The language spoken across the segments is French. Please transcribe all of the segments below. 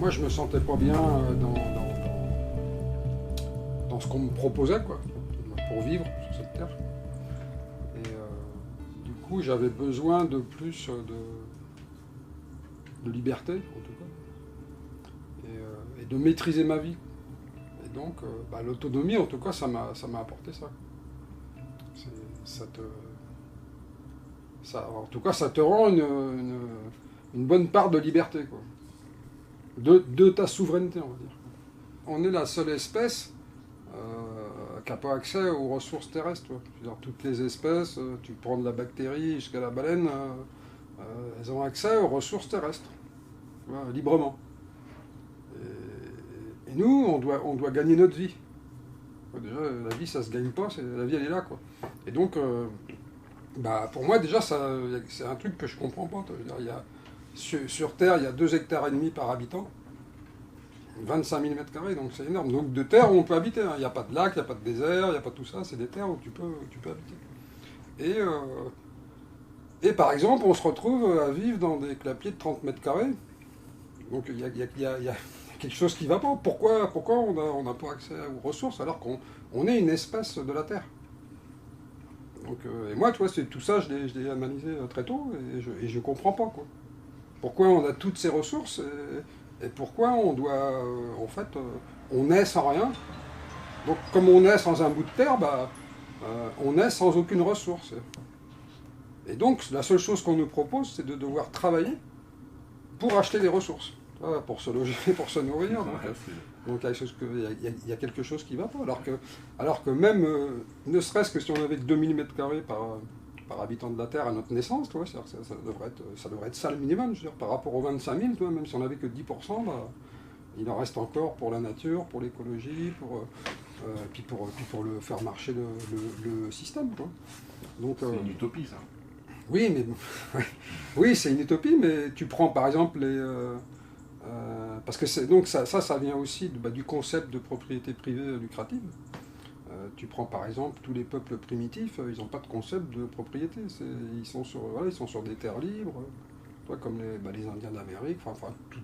moi je me sentais pas bien dans ce qu'on me proposait, quoi, pour vivre sur cette terre. Et du coup, j'avais besoin de plus de liberté, en tout cas, et de maîtriser ma vie. Et donc, l'autonomie, en tout cas, ça m'a apporté ça. En tout cas, ça te rend une bonne part de liberté, quoi. De ta souveraineté, on va dire. On est la seule espèce qui n'a pas accès aux ressources terrestres. C'est-à-dire, toutes les espèces, tu prends de la bactérie jusqu'à la baleine, elles ont accès aux ressources terrestres, librement. Et nous, on doit gagner notre vie. Déjà, la vie, ça se gagne pas, la vie, elle est là, quoi. Et donc, pour moi, déjà, c'est un truc que je comprends pas. Sur Terre, il y a 2,5 hectares par habitant, 25 000 m², donc c'est énorme. Donc de terre où on peut habiter, hein. Il n'y a pas de lac, il n'y a pas de désert, il n'y a pas tout ça, c'est des terres où tu peux habiter. Et par exemple, on se retrouve à vivre dans des clapiers de 30 m². Donc il y a quelque chose qui ne va pas. Pourquoi on n'a pas accès aux ressources alors qu'on est une espèce de la Terre? Donc, et moi, tu vois, tout ça, je l'ai analysé très tôt et je ne comprends pas, quoi. Pourquoi on a toutes ces ressources et pourquoi on doit, on naît sans rien. Donc comme on naît sans un bout de terre, on naît sans aucune ressource. Et donc la seule chose qu'on nous propose, c'est de devoir travailler pour acheter des ressources, pour se loger, pour se nourrir. Donc il y a quelque chose qui ne va pas. Alors que même, ne serait-ce que si on avait que 2000 m² par habitant de la Terre à notre naissance, tu vois, ça devrait être ça le minimum, je veux dire, par rapport aux 25 000, tu vois, même si on n'avait que 10%, il en reste encore pour la nature, pour l'écologie, puis pour le faire marcher le système, quoi. Donc, c'est une utopie, ça. Oui, oui, c'est une utopie, mais tu prends par exemple parce que donc ça vient aussi du concept de propriété privée lucrative. Tu prends par exemple tous les peuples primitifs, ils n'ont pas de concept de propriété. Ils sont sur des terres libres, comme les Indiens d'Amérique,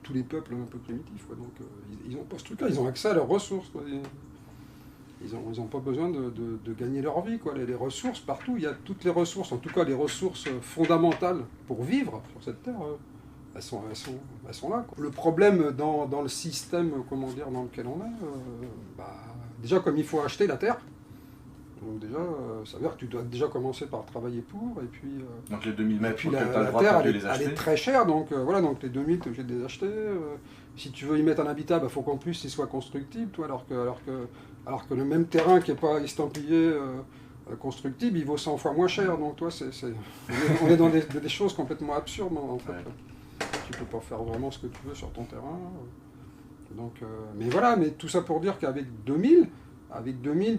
tous les peuples un peu primitifs. Donc ils n'ont pas ce truc-là, ils ont accès à leurs ressources. Ils n'ont pas besoin de gagner leur vie, quoi. Les ressources, partout, il y a toutes les ressources, en tout cas les ressources fondamentales pour vivre sur cette terre, elles sont là, quoi. Le problème dans le système, dans lequel on est, déjà comme il faut acheter la terre, donc déjà, ça veut dire que tu dois déjà commencer par travailler pour, et puis... donc les 2000 mètres, puis la terre, elle est très chère, donc donc les 2000, tu es obligé de les acheter. Si tu veux y mettre un habitat, il faut qu'en plus il soit constructible, toi, alors que le même terrain qui n'est pas estampillé constructible, il vaut 100 fois moins cher. Donc toi, on est dans des choses complètement absurdes, en fait. Ouais. Tu peux pas faire vraiment ce que tu veux sur ton terrain. Donc, mais tout ça pour dire qu'avec 2000,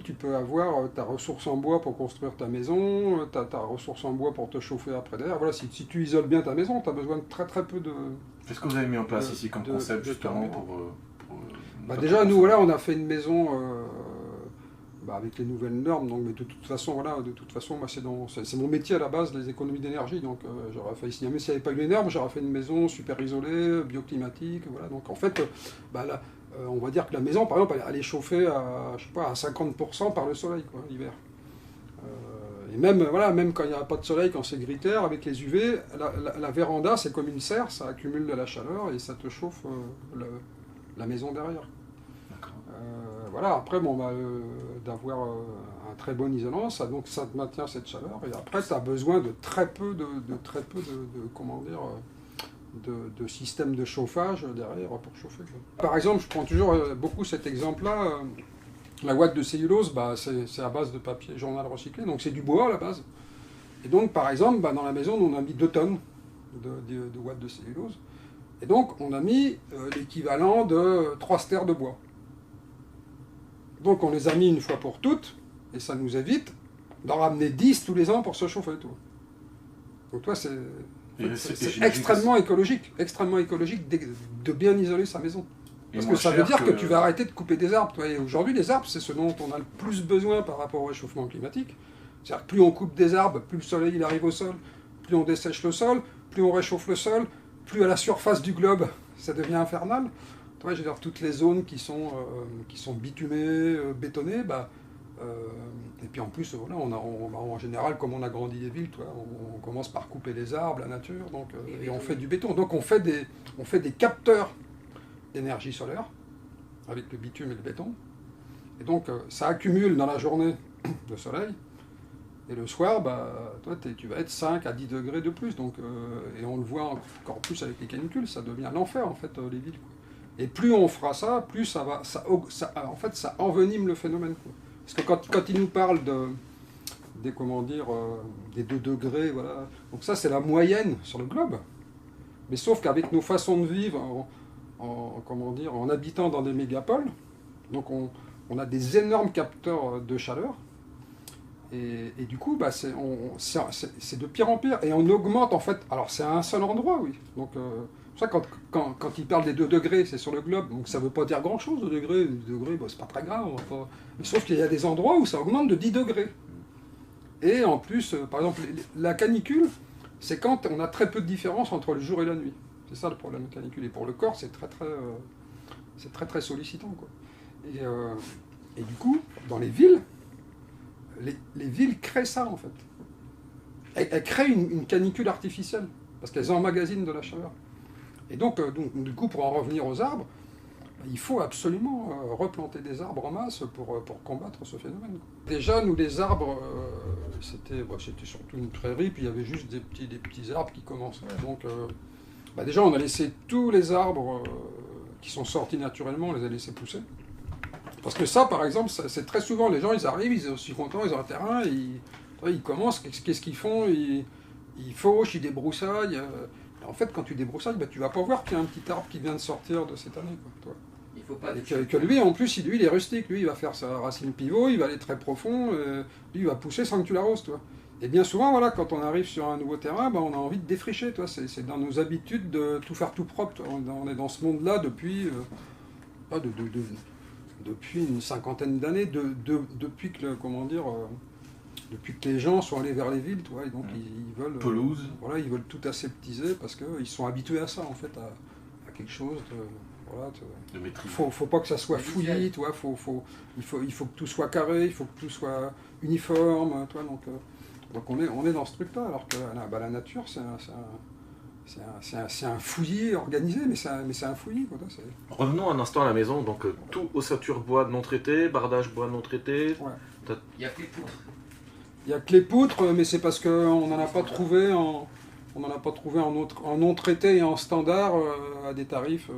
tu peux avoir ta ressource en bois pour construire ta maison, ta ressource en bois pour te chauffer après derrière. Voilà, si tu isoles bien ta maison, tu as besoin de très très peu de... Qu'est-ce que vous avez mis en place ici comme concept justement pour déjà, nous, on a fait une maison avec les nouvelles normes, donc, mais de toute façon, moi, c'est mon métier à la base, les économies d'énergie, donc j'aurais fait ici, mais s'il n'y avait pas eu les normes, j'aurais fait une maison super isolée, bioclimatique, voilà, donc en fait, on va dire que la maison, par exemple, elle est chauffée à 50% par le soleil, quoi, l'hiver. Et même quand il n'y a pas de soleil, quand c'est gris terre, avec les UV, la véranda, c'est comme une serre, ça accumule de la chaleur et ça te chauffe la maison derrière. Après, d'avoir un très bon isolant, ça te maintient cette chaleur, et après, tu as besoin de très peu de systèmes de chauffage derrière pour chauffer, quoi. Par exemple, je prends toujours beaucoup cet exemple-là, la ouate de cellulose, c'est à base de papier journal recyclé, donc c'est du bois à la base. Et donc, par exemple, dans la maison, on a mis 2 tonnes de ouate de cellulose, et donc on a mis l'équivalent de 3 stères de bois. Donc on les a mis une fois pour toutes, et ça nous évite d'en ramener 10 tous les ans pour se chauffer, tout. Donc toi, c'est extrêmement écologique de bien isoler sa maison. Parce que ça veut dire que tu vas arrêter de couper des arbres. Aujourd'hui, les arbres, c'est ce dont on a le plus besoin par rapport au réchauffement climatique. C'est-à-dire que plus on coupe des arbres, plus le soleil il arrive au sol, plus on dessèche le sol, plus on réchauffe le sol, plus à la surface du globe, ça devient infernal. je veux dire, toutes les zones qui sont bitumées, bétonnées, et puis en plus, voilà, en général, comme on a grandi des villes, on commence par couper les arbres, la nature, donc, et on fait du béton. Donc on fait des capteurs d'énergie solaire, avec le bitume et le béton. Et donc ça accumule dans la journée le soleil, et le soir, tu vas être 5 à 10 degrés de plus. Donc, et on le voit encore plus avec les canicules, ça devient l'enfer en fait, les villes. Quoi. Et plus on fera ça, plus ça envenime le phénomène. Quoi. Parce que quand ils nous parlent des 2 degrés, voilà. Donc ça c'est la moyenne sur le globe. Mais sauf qu'avec nos façons de vivre, en habitant dans des mégapoles, donc on a des énormes capteurs de chaleur. Et du coup, c'est de pire en pire. Et on augmente, en fait. Alors, c'est à un seul endroit, oui. Donc, c'est pour ça, quand ils parlent des 2 degrés, c'est sur le globe. Donc, ça ne veut pas dire grand-chose, 2 degrés. 2 degrés, c'est pas très grave. Mais sauf qu'il y a des endroits où ça augmente de 10 degrés. Et en plus, par exemple, la canicule, c'est quand on a très peu de différence entre le jour et la nuit. C'est ça le problème de la canicule. Et pour le corps, c'est très sollicitant, quoi. Et du coup, dans les villes, les villes créent ça, en fait. Elles créent une canicule artificielle, parce qu'elles emmagasinent de la chaleur. Et donc, du coup, pour en revenir aux arbres, il faut absolument replanter des arbres en masse pour combattre ce phénomène. Déjà, nous, les arbres, c'était surtout une prairie, puis il y avait juste des petits arbres qui commençaient. Donc, déjà, on a laissé tous les arbres qui sont sortis naturellement, on les a laissés pousser. Parce que ça, par exemple, c'est très souvent, les gens, ils arrivent, ils sont aussi contents, ils ont un terrain, ils commencent, qu'est-ce qu'ils font? Ils fauchent, ils débroussaillent. En fait, quand tu débroussailles, tu vas pas voir qu'il y a un petit arbre qui vient de sortir de cette année, quoi, toi. Il faut pas et que lui, en plus, lui, il est rustique, lui, il va faire sa racine pivot, il va aller très profond, lui, il va pousser sans que tu l'arroses, toi. Et bien souvent, voilà, quand on arrive sur un nouveau terrain, on a envie de défricher, toi. C'est dans nos habitudes de tout faire tout propre, toi. On est dans ce monde-là depuis... depuis une cinquantaine d'années, depuis que les gens sont allés vers les villes, et donc ils veulent ils veulent tout aseptiser parce qu'ils sont habitués à ça, en fait, à quelque chose de maîtrise. Faut pas que ça soit fouillis, il faut que tout soit carré, il faut que tout soit uniforme, donc on est dans ce truc-là, alors que la nature, c'est un fouillis organisé, mais c'est un fouillis, quoi. Revenons un instant à la maison, donc tout ossature bois non traité, bardage bois non traité. Ouais. Il n'y a que les poutres. Il n'y a que les poutres, mais c'est parce qu'on n'en a pas trouvé en non traité et en standard à des tarifs.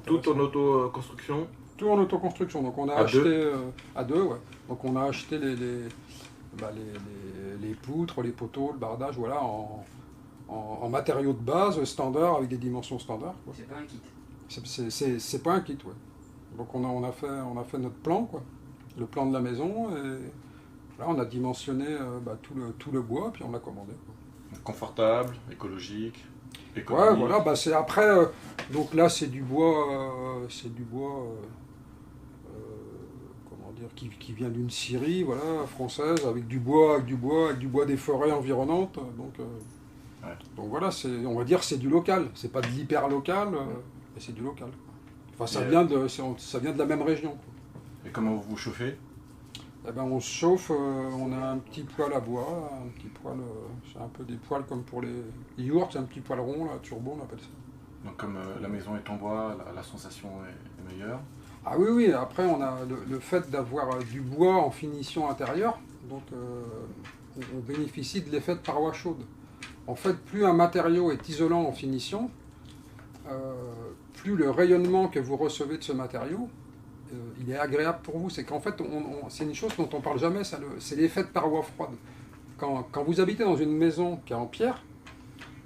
Tout en autoconstruction. Tout en autoconstruction, donc on a acheté à deux, ouais. Donc on a acheté les poutres, les poteaux, le bardage, voilà, en matériaux de base, standard, avec des dimensions standards. Quoi. C'est pas un kit. C'est pas un kit, ouais. Donc on a fait notre plan, quoi. Le plan de la maison, et là on a dimensionné tout le bois, puis on l'a commandé. Quoi. Confortable, écologique, économique. Ouais, voilà, c'est après, donc là c'est du bois, comment dire, qui vient d'une scierie, voilà, française, avec du bois des forêts environnantes, donc voilà, on va dire c'est du local, c'est pas de l'hyper local, mais c'est du local. Enfin, ça vient de la même région. Quoi. Et comment vous vous chauffez? On se chauffe, on a un petit poêle à bois, c'est un peu des poêles comme pour les yourts, c'est un petit poêle rond, là, turbo on appelle ça. Donc comme la maison est en bois, la sensation est meilleure? Ah oui, après on a le fait d'avoir du bois en finition intérieure, donc on bénéficie de l'effet de paroi chaude. En fait, plus un matériau est isolant en finition, plus le rayonnement que vous recevez de ce matériau, il est agréable pour vous. C'est qu'en fait, c'est une chose dont on ne parle jamais, c'est l'effet de paroi froide. Quand vous habitez dans une maison qui est en pierre,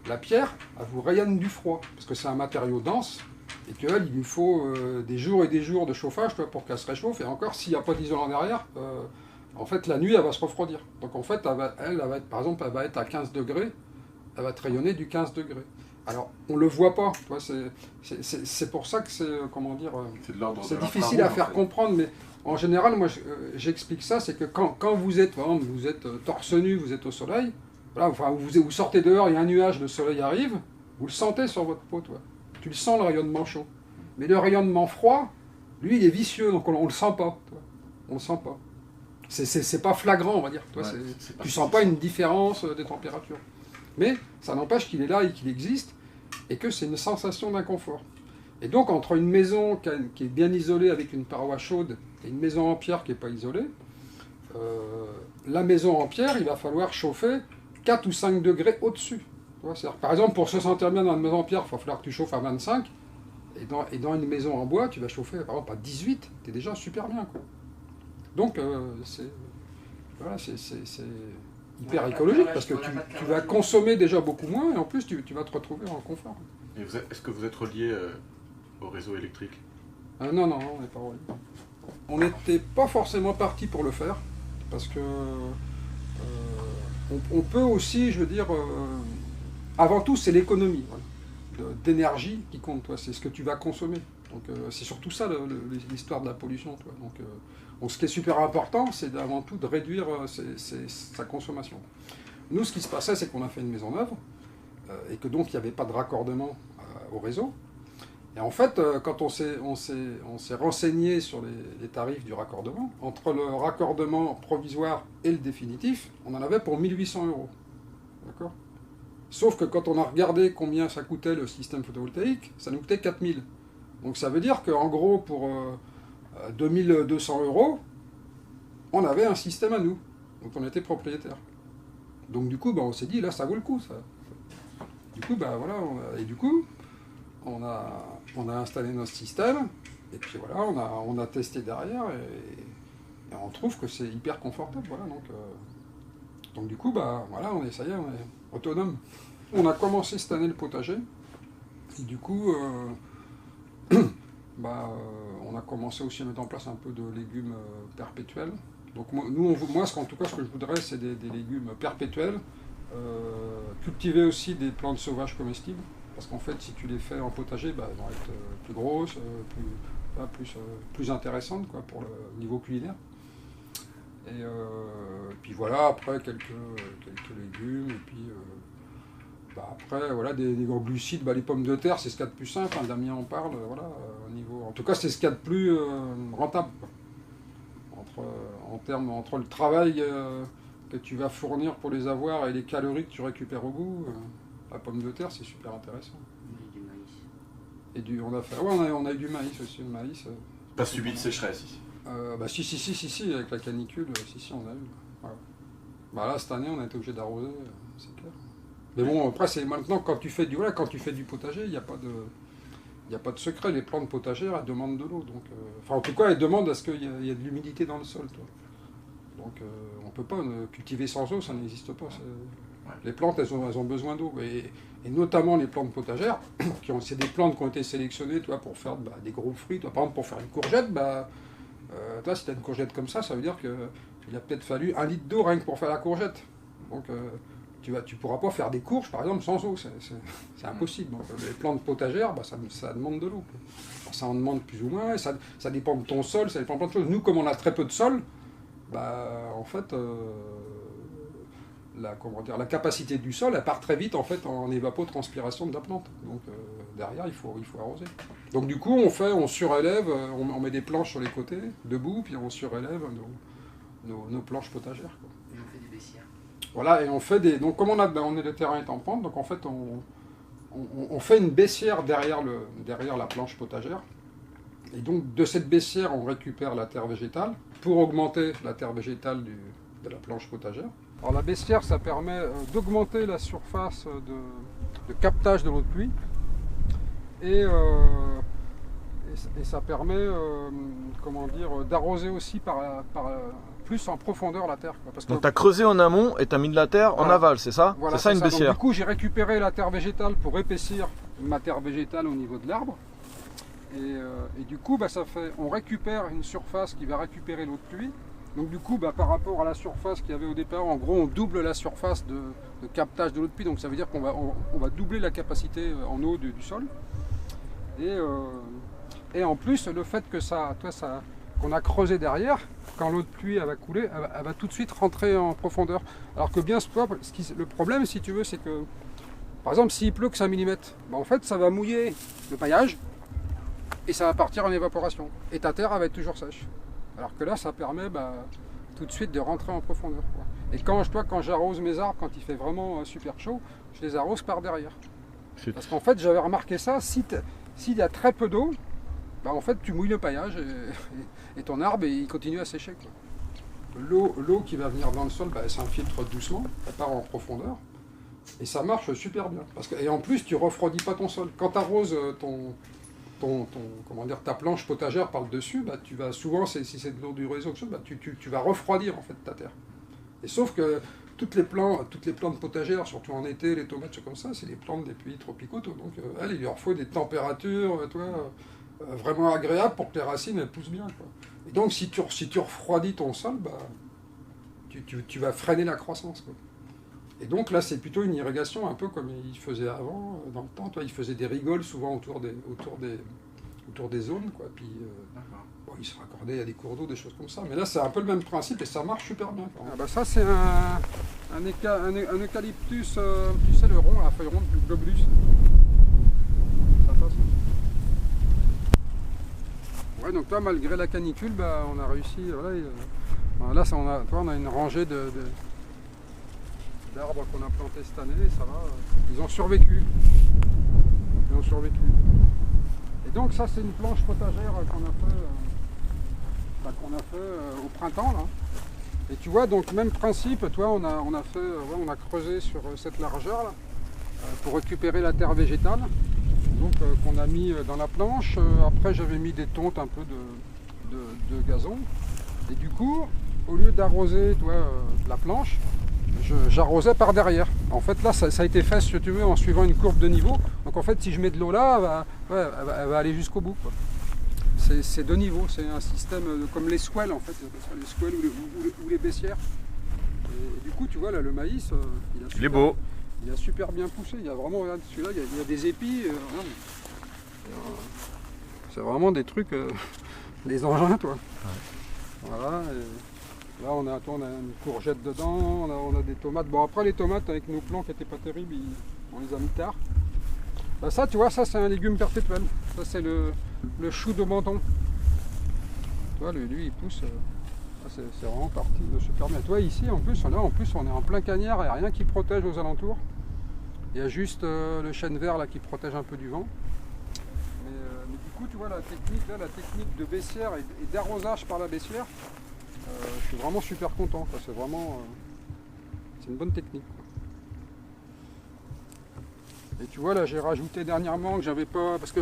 la pierre, elle vous rayonne du froid, parce que c'est un matériau dense, et qu'elle, il lui faut des jours et des jours de chauffage pour qu'elle se réchauffe, et encore, s'il n'y a pas d'isolant derrière, en fait, la nuit, elle va se refroidir. Donc en fait, elle va être, par exemple, elle va être à 15 degrés, elle va te rayonner du 15 degrés. Alors, on ne le voit pas, c'est pour ça que c'est difficile à faire comprendre, mais en général, moi, j'explique ça, c'est que quand vous êtes, par exemple, vous êtes torse nu, vous êtes au soleil, voilà, enfin, vous sortez dehors, il y a un nuage, le soleil arrive, vous le sentez sur votre peau, tu le sens, le rayonnement chaud. Mais le rayonnement froid, lui, il est vicieux, donc on le sent pas. Tu vois. On le sent pas. C'est pas flagrant, on va dire. Tu vois, tu sens pas une différence des températures. Mais ça n'empêche qu'il est là et qu'il existe, et que c'est une sensation d'inconfort. Et donc, entre une maison qui est bien isolée avec une paroi chaude et une maison en pierre qui n'est pas isolée, la maison en pierre, il va falloir chauffer 4 ou 5 degrés au-dessus. Par exemple, pour se sentir bien dans une maison en pierre, il va falloir que tu chauffes à 25. Et dans une maison en bois, tu vas chauffer par exemple à 18. Tu es déjà super bien, quoi. Donc, c'est hyper écologique parce que tu vas consommer déjà beaucoup moins et en plus, tu vas te retrouver en confort. Est-ce que vous êtes relié au réseau électrique? Non, on n'est pas relié. On n'était pas forcément parti pour le faire parce que on peut aussi, je veux dire, avant tout, c'est l'économie d'énergie qui compte. C'est ce que tu vas consommer. Donc, c'est surtout ça l'histoire de la pollution. Donc, ce qui est super important, c'est avant tout de réduire sa consommation. Nous, ce qui se passait, c'est qu'on a fait une maison neuve et que donc il n'y avait pas de raccordement au réseau. Et en fait, quand on s'est renseigné sur les tarifs du raccordement, entre le raccordement provisoire et le définitif, on en avait pour 1 800 €. D'accord ? Sauf que quand on a regardé combien ça coûtait le système photovoltaïque, ça nous coûtait 4 000. Donc ça veut dire qu'en gros, pour 2 200 €, on avait un système à nous. Donc on était propriétaire. Donc du coup, on s'est dit, là, ça vaut le coup, ça. Du coup, voilà, on a installé notre système, et puis voilà, on a testé derrière, et on trouve que c'est hyper confortable, voilà, donc du coup, voilà, ça y est, on est autonome. On a commencé cette année le potager, et du coup, on a commencé aussi à mettre en place un peu de légumes perpétuels. Donc moi, en tout cas, ce que je voudrais, c'est des légumes perpétuels, cultiver aussi des plantes sauvages comestibles. Parce qu'en fait, si tu les fais en potager, elles vont être plus grosses, plus intéressantes quoi, pour le niveau culinaire. Et puis voilà, après quelques légumes, et puis après, voilà, des glucides, les pommes de terre, c'est ce qu'il y a de plus simple, Damien en parle, voilà, au niveau. En tout cas, c'est ce qu'il y a de plus rentable, quoi. Entre le travail que tu vas fournir pour les avoir et les calories que tu récupères au bout. La pomme de terre, c'est super intéressant. Et du maïs. On a eu du maïs aussi, le maïs. Pas subi de sécheresse ici. Si, avec la canicule, si, on a eu. Voilà. Là, cette année, on a été obligé d'arroser, c'est clair. Mais bon, après, c'est maintenant, quand tu fais du potager, il n'y a pas de secret. Les plantes potagères, elles demandent de l'eau. Donc, en tout cas, elles demandent à ce qu'il y ait de l'humidité dans le sol. Donc, on ne peut pas cultiver sans eau, ça n'existe pas. Les plantes, elles ont besoin d'eau. Et notamment les plantes potagères, c'est des plantes qui ont été sélectionnées pour faire des gros fruits. Par exemple, pour faire une courgette, si tu as une courgette comme ça veut dire qu'il a peut-être fallu 1 litre d'eau rien que pour faire la courgette. Donc, tu ne pourras pas faire des courges, par exemple, sans eau. C'est impossible. Donc, les plantes potagères, ça demande de l'eau. Ça en demande plus ou moins. Ça dépend de ton sol, ça dépend de plein de choses. Nous, comme on a très peu de sol, en fait... la capacité du sol, elle part très vite en fait en évapotranspiration de la plante. Donc derrière, il faut arroser. Donc du coup, on surélève, on met des planches sur les côtés, debout, puis on surélève nos planches potagères, quoi. Et on fait des baissières. Voilà, et on fait des... Donc comme le terrain est en pente, donc en fait on fait une baissière derrière la planche potagère. Et donc de cette baissière, on récupère la terre végétale pour augmenter la terre végétale de la planche potagère. Alors la baissière, ça permet d'augmenter la surface de captage de l'eau de pluie et ça permet d'arroser aussi plus en profondeur la terre. Parce que, donc tu as creusé en amont et tu as mis de la terre en aval, c'est ça? Voilà, c'est ça une baissière. Donc, du coup, j'ai récupéré la terre végétale pour épaissir ma terre végétale au niveau de l'arbre. Et du coup, on récupère une surface qui va récupérer l'eau de pluie. Donc du coup, par rapport à la surface qu'il y avait au départ, en gros, on double la surface de captage de l'eau de pluie. Donc ça veut dire qu'on va doubler la capacité en eau du sol. Et en plus, le fait que qu'on a creusé derrière, quand l'eau de pluie elle va couler, elle va tout de suite rentrer en profondeur. Alors que le problème, si tu veux, c'est que, par exemple, s'il pleut que 5 mm, en fait, ça va mouiller le paillage. et ça va partir en évaporation. Et ta terre, elle va être toujours sèche. Alors que là, ça permet tout de suite de rentrer en profondeur, quoi. Et quand j'arrose mes arbres, quand il fait vraiment super chaud, je les arrose par derrière. Parce qu'en fait, j'avais remarqué ça, s'il y a très peu d'eau, en fait, tu mouilles le paillage et ton arbre, il continue à sécher, quoi. L'eau qui va venir dans le sol, elle s'infiltre doucement, elle part en profondeur, et ça marche super bien. Et en plus, tu refroidis pas ton sol. Quand tu arroses ta planche potagère par le dessus, tu vas souvent, si c'est de l'eau du réseau, tu vas refroidir en fait ta terre. Et sauf que toutes les plantes potagères, surtout en été, les tomates, c'est comme ça, c'est les plantes des pays tropicaux, donc il leur faut des températures, vraiment agréables pour que les racines elles poussent bien, quoi. Et donc si tu refroidis ton sol, tu vas freiner la croissance, quoi. Et donc là c'est plutôt une irrigation un peu comme ils faisaient avant, dans le temps, ils faisaient des rigoles souvent autour des zones, quoi. Puis ils se raccordaient à des cours d'eau, des choses comme ça. Mais là c'est un peu le même principe et ça marche super bien, quoi. Ça c'est un eucalyptus, tu sais, le rond, la feuille ronde du globulus. Ouais, donc toi, malgré la canicule, on a réussi. Là, on a une rangée d'arbres qu'on a plantés cette année, et ça va. Ils ont survécu. Et donc ça, c'est une planche potagère qu'on a fait au printemps, là. Et tu vois, donc même principe, on a creusé sur cette largeur là, pour récupérer la terre végétale. Donc qu'on a mis dans la planche. Après j'avais mis des tontes un peu de gazon. Et du coup, au lieu d'arroser la planche, j'arrosais par derrière. En fait là ça a été fait, si tu veux, en suivant une courbe de niveau. Donc en fait si je mets de l'eau là, elle va aller jusqu'au bout, quoi. C'est de niveau, c'est un système comme les swells, en fait, les swells ou les baissières. Et du coup tu vois là le maïs, il est beau. Il a super bien poussé, il y a vraiment, regarde, celui-là, il y a des épis, c'est vraiment des trucs, des engins, toi. Ouais. Voilà, et là on a une courgette dedans, on a des tomates. Bon après les tomates avec nos plants qui n'étaient pas terribles, on les a mis tard. Ça tu vois, ça c'est un légume perpétuel, ça c'est le chou de menton. Tu vois, lui il pousse, c'est vraiment parti de super bien. Toi ici en plus on est en plein cagnard, il n'y a rien qui protège aux alentours. Il y a juste le chêne vert là qui protège un peu du vent. Mais du coup tu vois la technique de baissière et d'arrosage par la baissière, je suis vraiment super content. C'est vraiment c'est une bonne technique, quoi. Et tu vois là j'ai rajouté dernièrement que j'avais pas, parce que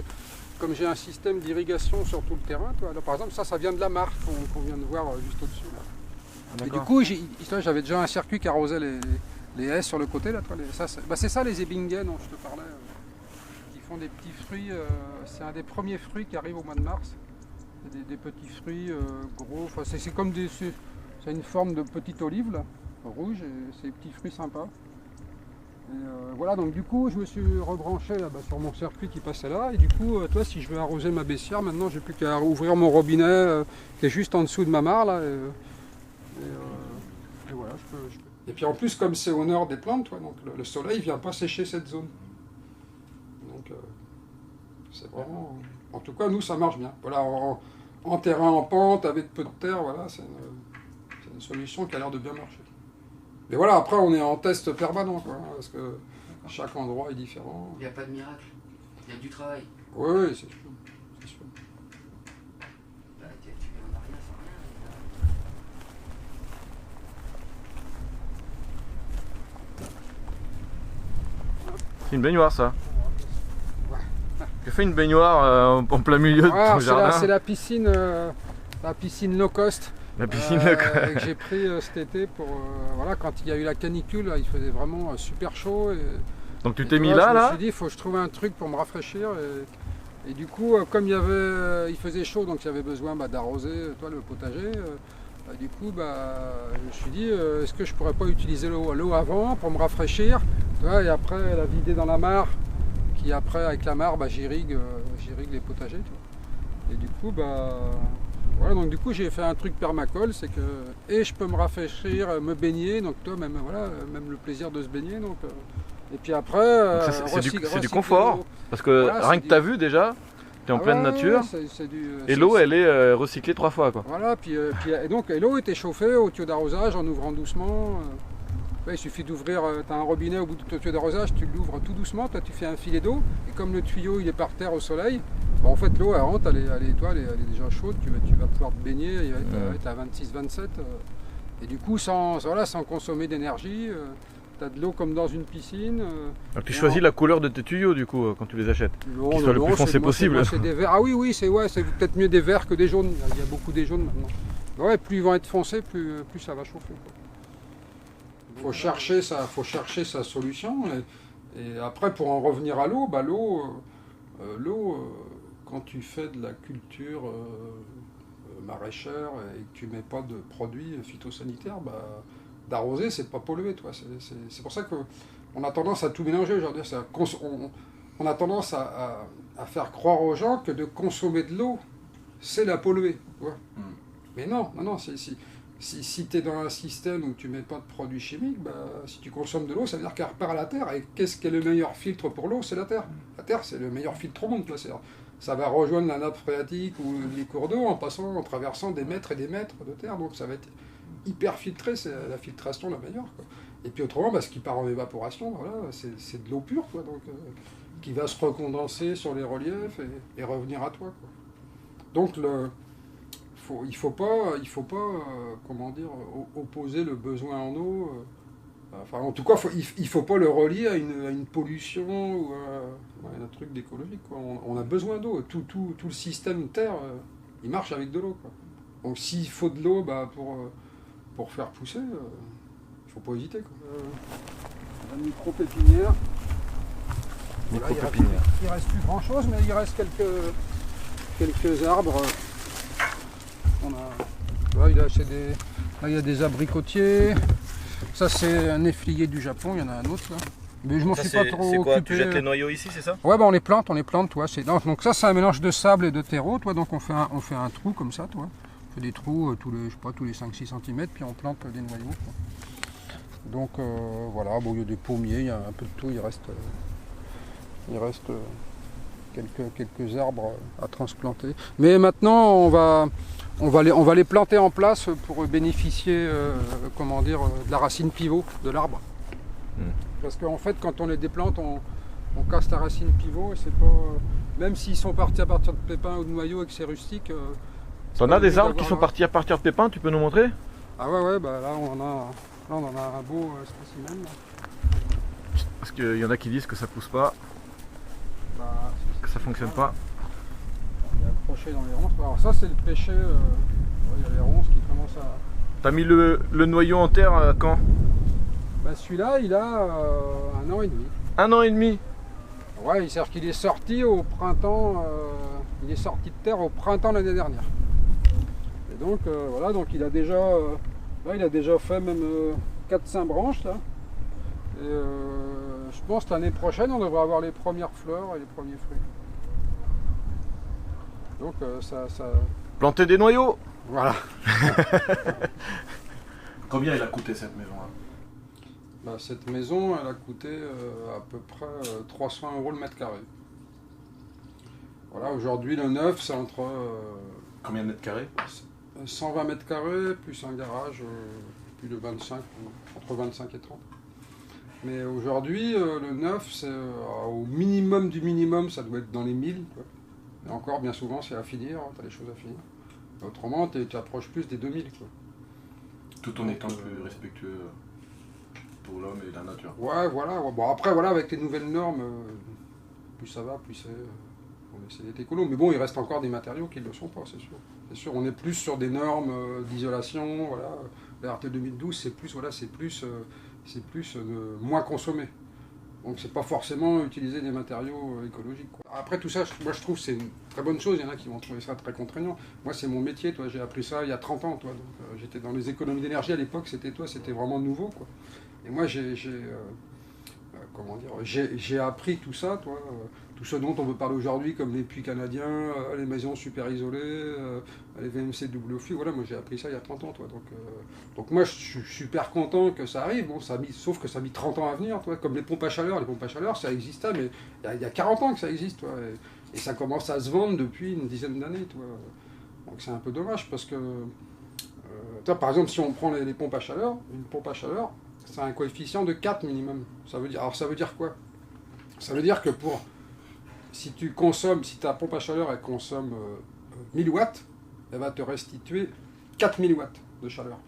comme j'ai un système d'irrigation sur tout le terrain, là, par exemple ça vient de la mare qu'on vient de voir juste au-dessus là. Et du coup j'avais déjà un circuit qui arrosait les haies sur le côté là, c'est ça les ébingen dont je te parlais, qui font des petits fruits, c'est un des premiers fruits qui arrive au mois de mars. Des petits fruits gros, c'est comme c'est une forme de petite olive là, rouge, et c'est des petits fruits sympas. Et voilà, donc du coup je me suis rebranché là, sur mon circuit qui passait là, et du coup si je veux arroser ma baissière, maintenant j'ai plus qu'à ouvrir mon robinet qui est juste en dessous de ma mare là, et voilà, je peux. Et puis en plus comme c'est au nord des plantes, donc le soleil vient pas sécher cette zone. Donc c'est vraiment, en tout cas nous ça marche bien. Voilà, en terrain en pente avec peu de terre, voilà, c'est une solution qui a l'air de bien marcher. Mais voilà, après on est en test permanent, quoi, parce que chaque endroit est différent. Il n'y a pas de miracle, il y a du travail. Oui, c'est sûr. Tu n'en as rien sans rien. C'est une baignoire, ça. Tu fais une baignoire en plein milieu de ton jardin. C'est la piscine low cost. La piscine que j'ai pris cet été pour voilà, quand il y a eu la canicule, là, il faisait vraiment super chaud. Donc tu t'es mis là, je me suis dit, il faut que je trouve un truc pour me rafraîchir. Et du coup, comme il faisait chaud, donc il y avait besoin d'arroser le potager. Du coup, je me suis dit, est-ce que je pourrais pas utiliser l'eau avant pour me rafraîchir, et après la vider dans la mare, qui après avec la mare, j'irrigue les potagers. Et du coup, voilà, donc du coup j'ai fait un truc permacole, c'est que je peux me rafraîchir, me baigner, donc même le plaisir de se baigner, donc et puis après c'est du confort, parce que voilà, rien que tu as vu déjà, T'es en pleine ouais, nature. Et l'eau, elle est recyclée 3 fois, quoi. Voilà, et donc l'eau est échauffée au tuyau d'arrosage en ouvrant doucement. Ouais, il suffit d'ouvrir, tu as un robinet au bout de ton tuyau d'arrosage, tu l'ouvres tout doucement, toi tu fais un filet d'eau, et comme le tuyau il est par terre au soleil, en fait l'eau elle rentre, elle est déjà chaude, tu vas pouvoir te baigner, elle va être à 26-27, et du coup sans consommer d'énergie, tu as de l'eau comme dans une piscine. Alors tu choisis la couleur de tes tuyaux du coup quand tu les achètes, qu'ils soient le plus foncé possible. C'est des verts. Ah oui, c'est peut-être mieux des verts que des jaunes, il y a beaucoup des jaunes maintenant. Ouais, plus ils vont être foncés, plus ça va chauffer. Il faut chercher sa solution. Et après, pour en revenir à l'eau, quand tu fais de la culture maraîchère et que tu mets pas de produits phytosanitaires, d'arroser, c'est pas polluer. C'est pour ça qu'on a tendance à tout mélanger aujourd'hui. On a tendance à faire croire aux gens que de consommer de l'eau, c'est la polluer. Mais non, si tu es dans un système où tu ne mets pas de produits chimiques, si tu consommes de l'eau, ça veut dire qu'elle repart à la terre. Et qu'est-ce qui est le meilleur filtre pour l'eau? C'est la terre. La terre, c'est le meilleur filtre au monde. Ça va rejoindre la nappe phréatique ou les cours d'eau en traversant des mètres et des mètres de terre. Donc ça va être hyper filtré, c'est la filtration la meilleure. Et puis autrement, ce qui part en évaporation, voilà, c'est de l'eau pure, qui va se recondenser sur les reliefs et revenir à toi. Donc il faut pas opposer le besoin en eau. En tout cas, il faut pas le relier à une pollution ou à un truc d'écologique. On a besoin d'eau. Tout le système Terre, il marche avec de l'eau. Donc s'il faut de l'eau pour faire pousser, il faut pas hésiter. La micro-pépinière. Micro-pépinière. Il reste plus grand chose, mais il reste quelques arbres. Là, il y a des abricotiers. Ça, c'est un efflier du Japon. Il y en a un autre là. Mais je m'en suis pas trop occupé. C'est quoi? Tu jettes les noyaux ici, c'est ça? Ouais, on les plante, donc ça, c'est un mélange de sable et de terreau, donc on fait un trou comme ça, On fait des trous tous les 5-6 cm, puis on plante des noyaux. Donc voilà, il y a des pommiers, il y a un peu de tout, il reste quelques arbres à transplanter. Mais maintenant, on va les planter en place pour bénéficier de la racine pivot de l'arbre. Parce qu'en fait, quand on les déplante, on casse la racine pivot et c'est pas. Même s'ils sont partis à partir de pépins ou de noyaux et que c'est rustique. T'en as des arbres qui sont partis à partir de pépins, tu peux nous montrer? Ah ouais, là on en a un beau spécimen. Parce qu'il y en a qui disent que ça pousse pas, que ça fonctionne pas. On est accroché dans les ronces. Alors ça c'est le pêcher, il y a les ronces qui commencent à... T'as mis le noyau en terre quand? Celui-là il a 1 an et demi. 1 an et demi? Ouais, c'est-à-dire qu'il est sorti au printemps, il est sorti de terre au printemps l'année dernière. Et donc voilà, donc il a déjà fait même 4-5 branches là. Et je pense que l'année prochaine on devrait avoir les premières fleurs et les premiers fruits. Donc ça... Planter des noyaux. Voilà. Combien elle a coûté cette maison là? Cette maison, elle a coûté à peu près 300 € le mètre carré. Voilà, aujourd'hui le neuf c'est entre... Combien de mètres carrés? 120 mètres carrés, plus un garage, plus de 25, entre 25 et 30. Mais aujourd'hui, le neuf, c'est au minimum du minimum, ça doit être dans les 1000. Et encore, bien souvent, c'est à finir, tu as des choses à finir. Et autrement, tu approches plus des 2000. Tout en étant plus respectueux pour l'homme et la nature. Ouais, voilà. Bon, après, voilà, avec les nouvelles normes, plus ça va, plus on essaie d'être écolo. Mais bon, il reste encore des matériaux qui ne le sont pas, c'est sûr. C'est sûr, on est plus sur des normes d'isolation. Voilà. La RT 2012, c'est plus moins consommer. Donc c'est pas forcément utiliser des matériaux écologiques. Après tout ça, moi je trouve que c'est une très bonne chose. Il y en a qui vont trouver ça très contraignant. Moi c'est mon métier, j'ai appris ça il y a 30 ans. Donc j'étais dans les économies d'énergie à l'époque, c'était vraiment nouveau. Et moi j'ai appris tout ça, tout ce dont on veut parler aujourd'hui, comme les puits canadiens, les maisons super isolées, les VMC double flux. Voilà, moi j'ai appris ça il y a 30 ans. Donc moi je suis super content que ça arrive. Bon, sauf que ça a mis 30 ans à venir. Comme les pompes à chaleur. Les pompes à chaleur, ça existait, mais il y a 40 ans que ça existe. Et ça commence à se vendre depuis une dizaine d'années, tu vois. Donc c'est un peu dommage parce que, par exemple, si on prend les pompes à chaleur, une pompe à chaleur, c'est un coefficient de 4 minimum. Alors ça veut dire quoi? Ça veut dire que si ta pompe à chaleur elle consomme 1000 watts, elle va te restituer 4000 watts de chaleur.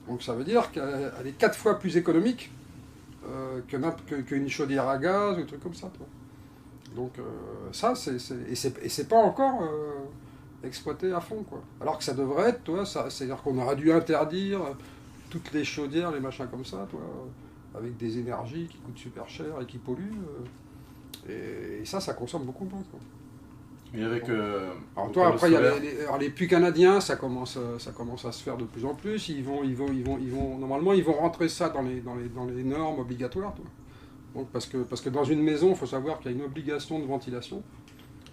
Donc ça veut dire qu'elle est 4 fois plus économique qu'une chaudière à gaz ou un truc comme ça. Toi. Donc ça, c'est pas encore exploité à fond, quoi. Alors que ça devrait être, toi, c'est-à-dire qu'on aurait dû interdire toutes les chaudières, les machins comme ça, toi, avec des énergies qui coûtent super cher et qui polluent. Et ça consomme beaucoup moins, quoi. Et avec. Alors toi, après, il y a les puits canadiens, ça commence à se faire de plus en plus. Normalement, ils vont rentrer ça dans les normes obligatoires, toi. Donc, parce que dans une maison, il faut savoir qu'il y a une obligation de ventilation.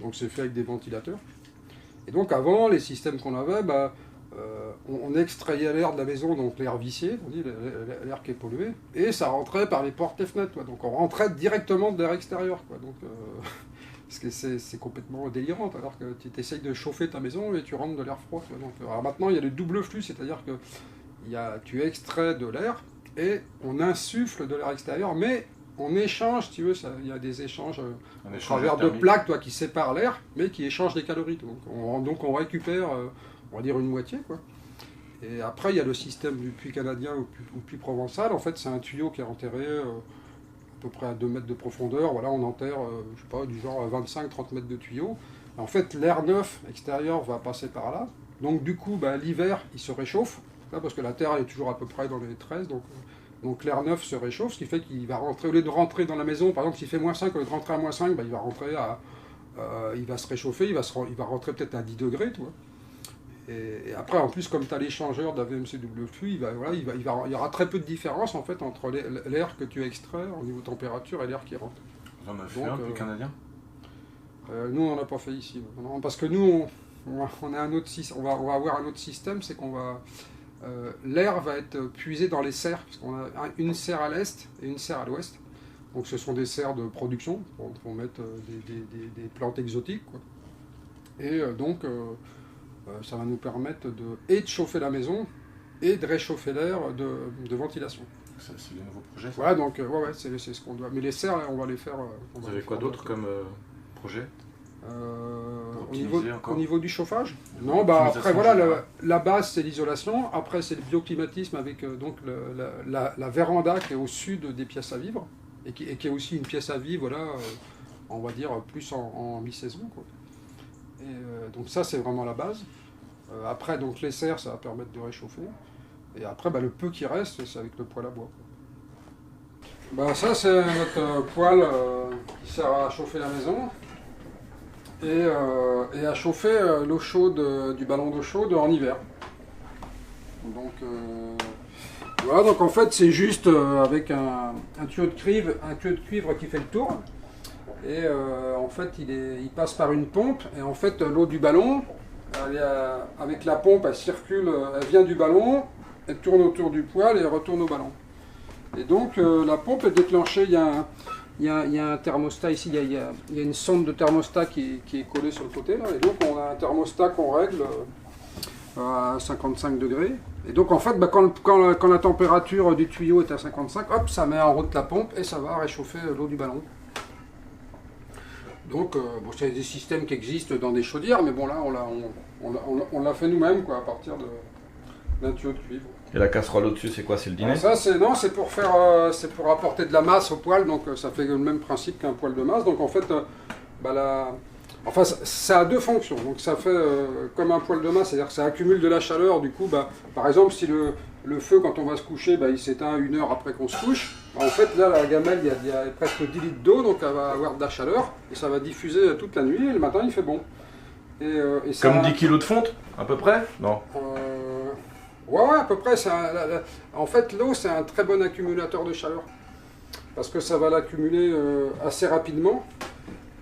Donc c'est fait avec des ventilateurs. Et donc avant, les systèmes qu'on avait, on extrayait l'air de la maison, donc l'air vicié, on dit l'air qui est pollué, et ça rentrait par les portes et fenêtres, quoi. Donc on rentrait directement de l'air extérieur, quoi. Donc, parce que c'est complètement délirant, alors que tu essayes de chauffer ta maison et tu rentres de l'air froid, quoi. Donc, alors maintenant il y a le double flux, c'est-à-dire que tu extrais de l'air et on insuffle de l'air extérieur, mais on échange, si tu veux, il y a des échanges à travers de plaques, toi, qui séparent l'air, mais qui échangent des calories. Donc on récupère, on va dire, une moitié, quoi. Et après, il y a le système du puits canadien ou puits provençal. En fait, c'est un tuyau qui est enterré à peu près à 2 mètres de profondeur. Voilà, on enterre, je sais pas, du genre 25-30 mètres de tuyau. En fait, l'air neuf extérieur va passer par là. Donc du coup, l'hiver, il se réchauffe, là, parce que la Terre est toujours à peu près dans les 13, donc l'air neuf se réchauffe, ce qui fait qu'il va rentrer, au lieu de rentrer dans la maison, par exemple s'il fait -5, au lieu de rentrer à -5, il va rentrer il va se réchauffer, il va rentrer peut-être à 10 degrés, tu vois. Et après, en plus, comme tu as l'échangeur d'AVMC double flux, il y aura très peu de différence en fait entre l'air que tu extrais au niveau température et l'air qui rentre. Vous en avez fait un puits canadien? Nous, on n'en a pas fait ici. Non, parce que nous, on a un autre système, on va avoir un autre système, c'est qu'on va... l'air va être puisé dans les serres, parce qu'on a une serre à l'est et une serre à l'ouest. Donc ce sont des serres de production pour mettre des plantes exotiques, quoi. Et donc ça va nous permettre de chauffer la maison et de réchauffer l'air de ventilation. C'est des nouveaux projets, ça? Voilà, donc c'est ce qu'on doit. Mais les serres, là, on va les faire. Vous avez quoi d'autre comme projet? Au niveau du chauffage? Non, après voilà, la base c'est l'isolation, après c'est le bioclimatisme avec donc la véranda qui est au sud des pièces à vivre, et qui est aussi une pièce à vivre, voilà, on va dire plus en mi-saison, quoi. Et donc ça c'est vraiment la base. Après donc les serres ça va permettre de réchauffer, et après le peu qui reste c'est avec le poêle à bois, quoi. Ça c'est notre poêle qui sert à chauffer la maison. Et à chauffer l'eau chaude du ballon d'eau chaude en hiver. Donc voilà, donc en fait c'est juste avec un tuyau de cuivre qui fait le tour. Et en fait il passe par une pompe, et en fait l'eau du ballon, avec la pompe elle circule, elle vient du ballon, elle tourne autour du poêle et elle retourne au ballon. Et donc la pompe est déclenchée, il y a un thermostat ici, il y a une sonde de thermostat qui est collée sur le côté, là, et donc on a un thermostat qu'on règle à 55 degrés. Et donc en fait, quand la température du tuyau est à 55, hop, ça met en route la pompe et ça va réchauffer l'eau du ballon. Donc c'est des systèmes qui existent dans des chaudières, mais bon là on l'a fait nous-mêmes, quoi, à partir d'un tuyau de cuivre. Et la casserole au-dessus, c'est quoi? C'est le dîner? Ça, c'est pour apporter de la masse au poêle, donc ça fait le même principe qu'un poêle de masse. Donc en fait, ça a deux fonctions. Donc ça fait comme un poêle de masse, c'est-à-dire que ça accumule de la chaleur. Du coup, par exemple, si le feu, quand on va se coucher, il s'éteint 1 heure après qu'on se couche, en fait, là, la gamelle, il y a presque 10 litres d'eau, donc elle va avoir de la chaleur, et ça va diffuser toute la nuit, et le matin, il fait bon. Et comme 10 kg de fonte, à peu près? Non. Ouais, à peu près. En fait, l'eau, c'est un très bon accumulateur de chaleur. Parce que ça va l'accumuler assez rapidement,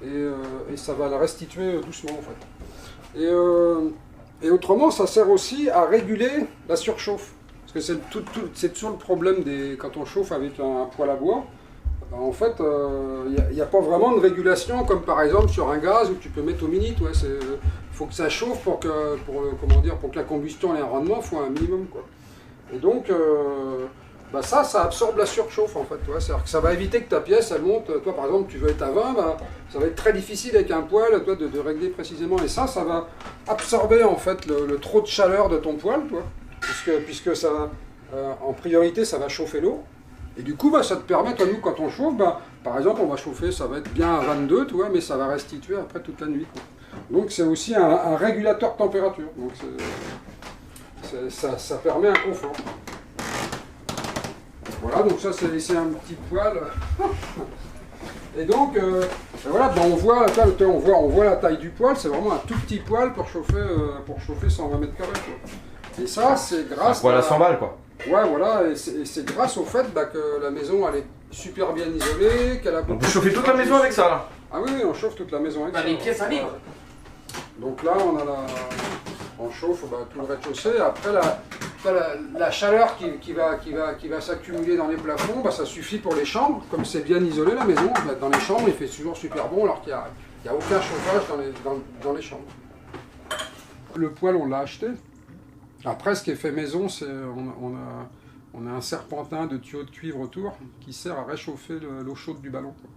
et ça va la restituer doucement, en fait. Et autrement, ça sert aussi à réguler la surchauffe. Parce que c'est toujours le problème quand on chauffe avec un poêle à bois. En fait, il n'y a pas vraiment de régulation comme par exemple sur un gaz où tu peux mettre au minute. Il faut que ça chauffe pour que la combustion ait un rendement, il faut un minimum, quoi. Et donc, ça absorbe la surchauffe en fait. C'est-à-dire que ça va éviter que ta pièce elle monte. Toi par exemple, tu veux être à 20, ça va être très difficile avec un poêle de régler précisément. Et ça va absorber en fait le trop de chaleur de ton poêle, puisque ça, en priorité, ça va chauffer l'eau. Et du coup, ça te permet, nous, quand on chauffe, par exemple, on va chauffer, ça va être bien à 22, mais ça va restituer après toute la nuit, quoi. Donc c'est aussi un régulateur de température. Donc ça permet un confort. Voilà, donc ça c'est un petit poêle. Et donc, voilà, on voit la taille du poêle, c'est vraiment un tout petit poêle pour chauffer 120 mètres carrés, quoi. Et ça, c'est grâce à... Poêle à 100 balles, quoi. Ouais, voilà, et c'est grâce au fait que la maison elle est super bien isolée, qu'elle a... Donc vous chauffez toute la maison avec ça, là? Ah oui, on chauffe toute la maison avec ça. Les pièces à vivre. Donc là, on chauffe tout le rez-de-chaussée. Après, la chaleur qui va s'accumuler dans les plafonds, ça suffit pour les chambres. Comme c'est bien isolé la maison, dans les chambres, il fait toujours super bon alors qu'il n'y a aucun chauffage dans les chambres. Le poêle, on l'a acheté. Après, ce qui est fait maison, c'est on a un serpentin de tuyaux de cuivre autour qui sert à réchauffer l'eau chaude du ballon, quoi.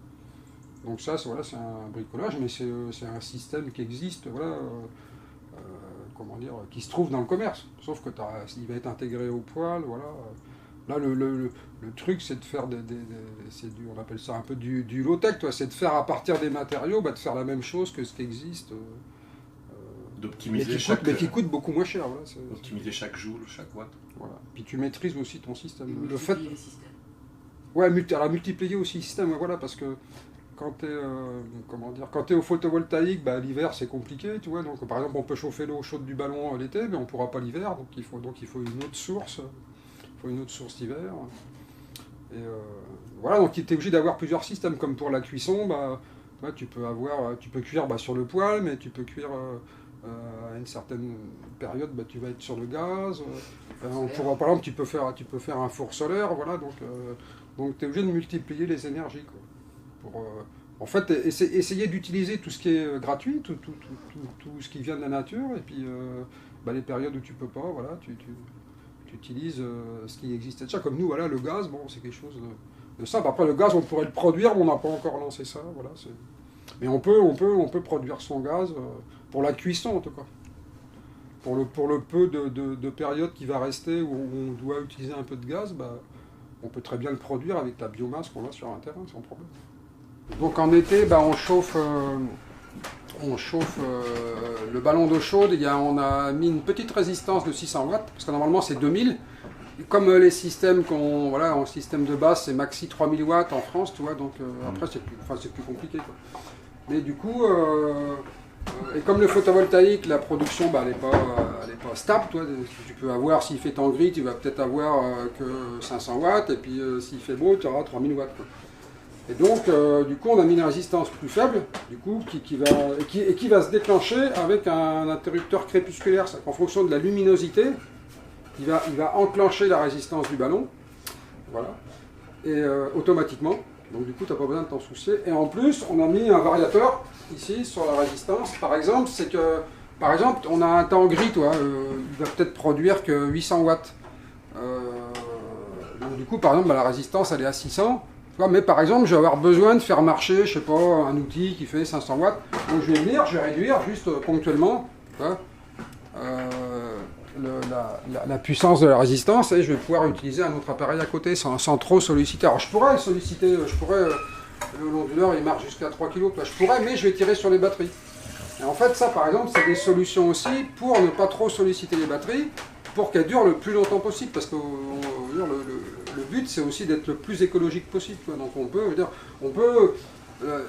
Donc ça, c'est un bricolage, mais c'est un système qui existe, qui se trouve dans le commerce. Sauf que il va être intégré au poêle, voilà. Là, le truc, c'est de faire on appelle ça un peu du low-tech, c'est de faire à partir des matériaux, de faire la même chose que ce qui existe. D'optimiser mais qui coûte beaucoup moins cher. Voilà, optimiser chaque joule, chaque watt. Voilà. Puis tu maîtrises aussi ton système. Le fait... les systèmes. Ouais, multiplier aussi le système, voilà, parce que quand tu es au photovoltaïque, l'hiver c'est compliqué, tu vois. Donc par exemple, on peut chauffer l'eau chaude du ballon l'été, mais on ne pourra pas l'hiver, donc il faut une autre source. Il faut une autre source d'hiver. Et voilà, donc tu es obligé d'avoir plusieurs systèmes, comme pour la cuisson, tu peux cuire sur le poêle, mais tu peux cuire à une certaine période, tu vas être sur le gaz. Par exemple, tu peux faire un four solaire, voilà, donc tu es obligé de multiplier les énergies, quoi. Pour, en fait, essayer d'utiliser tout ce qui est gratuit, tout ce qui vient de la nature, et puis les périodes où tu peux pas, voilà, tu utilises ce qui existe déjà. Comme nous, voilà, le gaz, c'est quelque chose de simple. Après, le gaz, on pourrait le produire, mais on n'a pas encore lancé ça, voilà. Mais on peut produire son gaz pour la cuisson, en tout cas. Pour le peu de période qui va rester où on doit utiliser un peu de gaz, on peut très bien le produire avec la biomasse qu'on a sur un terrain, sans problème. Donc en été, on chauffe le ballon d'eau chaude. On a mis une petite résistance de 600 watts, parce que normalement c'est 2000. Et comme les systèmes en système de base, c'est maxi 3000 watts en France, tu vois, donc après c'est plus compliqué, quoi. Mais du coup, et comme le photovoltaïque, la production, elle n'est pas stable, toi. Tu peux avoir, s'il fait temps gris, tu vas peut-être avoir que 500 watts, et puis s'il fait beau, tu auras 3000 watts, quoi. Et donc, du coup, on a mis une résistance plus faible, du coup, qui va se déclencher avec un interrupteur crépusculaire. C'est-à-dire qu'en fonction de la luminosité, il va enclencher la résistance du ballon, voilà, et automatiquement. Donc du coup, tu n'as pas besoin de t'en soucier. Et en plus, on a mis un variateur ici sur la résistance. Par exemple, on a un temps gris, il va peut-être produire que 800 watts. Donc du coup, par exemple, la résistance, elle est à 600. Mais par exemple, je vais avoir besoin de faire marcher, je sais pas, un outil qui fait 500 watts. Donc je vais réduire juste ponctuellement la puissance de la résistance, et je vais pouvoir utiliser un autre appareil à côté sans trop solliciter. Alors je pourrais le l'onduleur il marche jusqu'à 3 kg, mais je vais tirer sur les batteries. Et en fait ça par exemple c'est des solutions aussi pour ne pas trop solliciter les batteries, pour qu'elles durent le plus longtemps possible, parce que le but c'est aussi d'être le plus écologique possible, quoi. Donc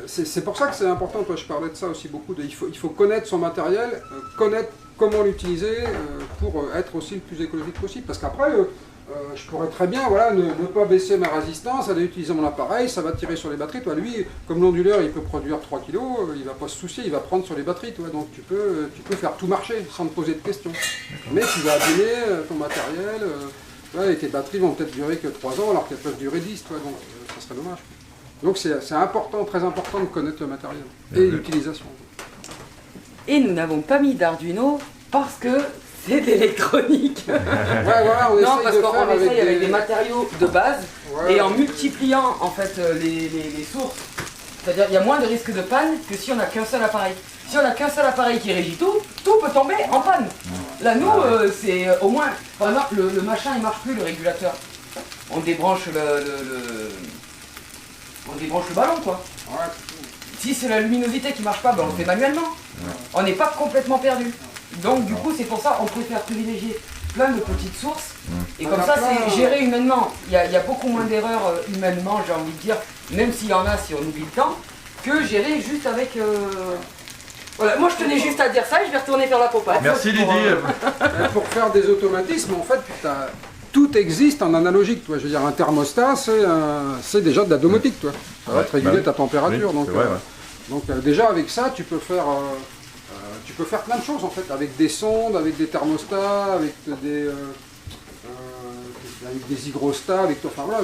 c'est pour ça que c'est important, je parlais de ça aussi beaucoup, il faut connaître son matériel, connaître comment l'utiliser pour être aussi le plus écologique possible. Parce qu'après, je pourrais très bien ne pas baisser ma résistance, aller utiliser mon appareil, ça va tirer sur les batteries. Toi, lui, comme l'onduleur, il peut produire 3 kg, il ne va pas se soucier, il va prendre sur les batteries. Toi. Donc tu peux faire tout marcher sans te poser de questions. Mais tu vas abîmer ton matériel, et tes batteries vont peut-être durer que 3 ans alors qu'elles peuvent durer 10. Donc ça serait dommage. Donc c'est important, très important de connaître le matériel et l'utilisation. Et nous n'avons pas mis d'Arduino parce que c'est de l'électronique. Ouais, voilà, on Non, essaye parce de qu'on faire essaye avec des matériaux de base Ouais. et en multipliant en fait les sources. C'est-à-dire il y a moins de risque de panne que si on n'a qu'un seul appareil. Si on n'a qu'un seul appareil qui régit tout, tout peut tomber en panne. Là nous, c'est au moins, par exemple, le machin il marche plus, le régulateur. On débranche on débranche le ballon quoi. Ouais. Si c'est la luminosité qui marche pas, ben on le fait manuellement. On n'est pas complètement perdu. Donc du coup c'est pour ça on préfère privilégier plein de petites sources. Et comme ça c'est géré humainement. Il y a beaucoup moins d'erreurs humainement, j'ai envie de dire, même s'il y en a si on oublie le temps, que gérer juste avec... Voilà, moi je tenais juste à dire ça et je vais retourner faire la popa. Merci Lydie. Pour faire des automatismes, en fait, tout existe en analogique. Toi. Je veux dire, un thermostat, c'est déjà de la domotique. Toi. Ça va te réguler ta température. Oui, donc, déjà avec ça, tu peux faire plein de choses en fait, avec des sondes, avec des thermostats, avec des hygrostats, enfin voilà.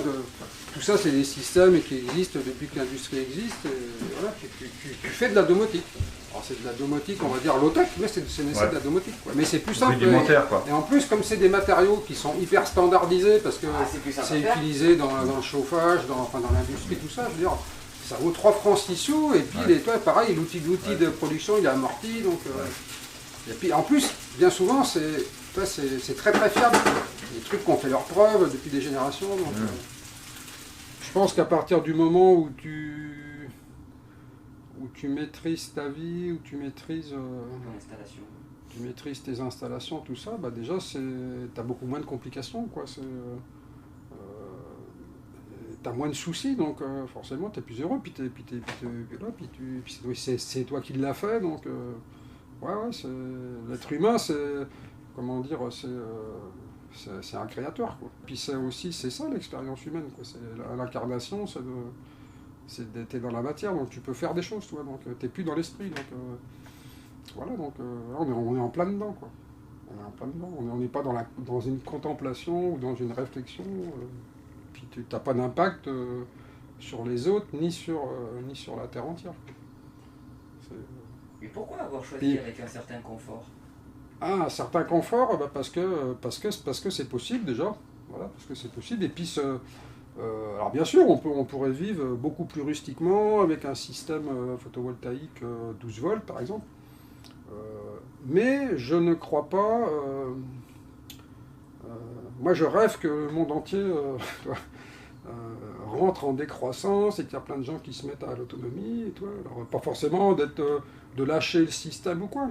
Tout ça, c'est des systèmes qui existent depuis que l'industrie existe. Et voilà, tu fais de la domotique. Alors c'est de la domotique, on va dire low-tech, mais c'est de la domotique. Quoi. Mais c'est plus simple. Rudimentaire, quoi. Et en plus, comme c'est des matériaux qui sont hyper standardisés, parce que c'est utilisé dans le chauffage, dans l'industrie, tout ça, je veux dire, ça vaut 3 francs 6 sous, et puis pareil, l'outil de production, il est amorti. Donc, et puis en plus, bien souvent, c'est très très fiable. Des trucs qui ont fait leurs preuves depuis des générations. Donc, je pense qu'à partir du moment où tu maîtrises ta vie, où tu maîtrises tes installations, tout ça, bah déjà t'as beaucoup moins de complications, quoi. T'as moins de soucis, donc forcément t'es plus heureux, puis c'est toi qui l'as fait, donc l'être humain, c'est un créateur, quoi. Puis c'est ça l'expérience humaine, quoi. C'est l'incarnation, t'es dans la matière, donc tu peux faire des choses, toi, donc t'es plus dans l'esprit, donc on est en plein dedans, quoi. On est en plein dedans, on n'est pas dans une contemplation ou dans une réflexion, puis tu n'as pas d'impact sur les autres, ni sur la terre entière. Mais pourquoi avoir choisi avec un certain confort? Un certain confort, parce que c'est possible déjà, voilà, parce que c'est possible, et puis alors bien sûr, on pourrait vivre beaucoup plus rustiquement avec un système photovoltaïque 12 volts par exemple, mais je ne crois pas, moi je rêve que le monde entier rentre en décroissance et qu'il y a plein de gens qui se mettent à l'autonomie, et alors pas forcément de lâcher le système ou quoi,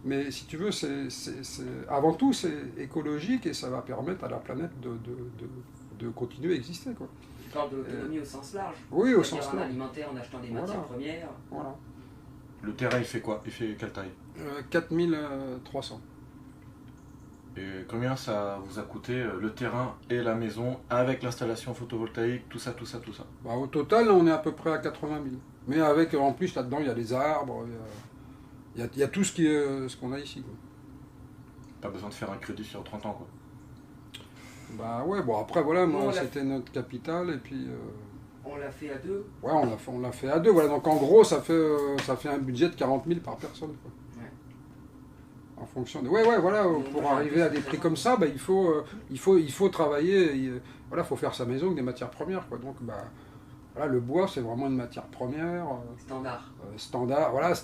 mais si tu veux, avant tout c'est écologique et ça va permettre à la planète de continuer à exister, quoi. Tu parles de l'autonomie au sens large. Oui, au sens en large. alimentaire, en achetant des matières premières. Voilà. Le terrain, il fait quoi? Il fait quelle taille? 4300. Et combien ça vous a coûté le terrain et la maison avec l'installation photovoltaïque, tout ça? Bah, au total, on est à peu près à 80 000. Mais avec, en plus, là-dedans, il y a les arbres, il y a tout ce qu'on a ici, quoi. Pas besoin de faire un crédit sur 30 ans, quoi. Bah ouais, bon après voilà, moi c'était notre capital et puis... On l'a fait à deux. Ouais, on l'a fait à deux, voilà, donc en gros ça fait un budget de 40 000 par personne, quoi. Ouais. En fonction de... Ouais, voilà, pour arriver à des prix comme ça, bah, il faut travailler, voilà, faut faire sa maison avec des matières premières, quoi. Donc bah, voilà, le bois c'est vraiment une matière première. Standard, voilà,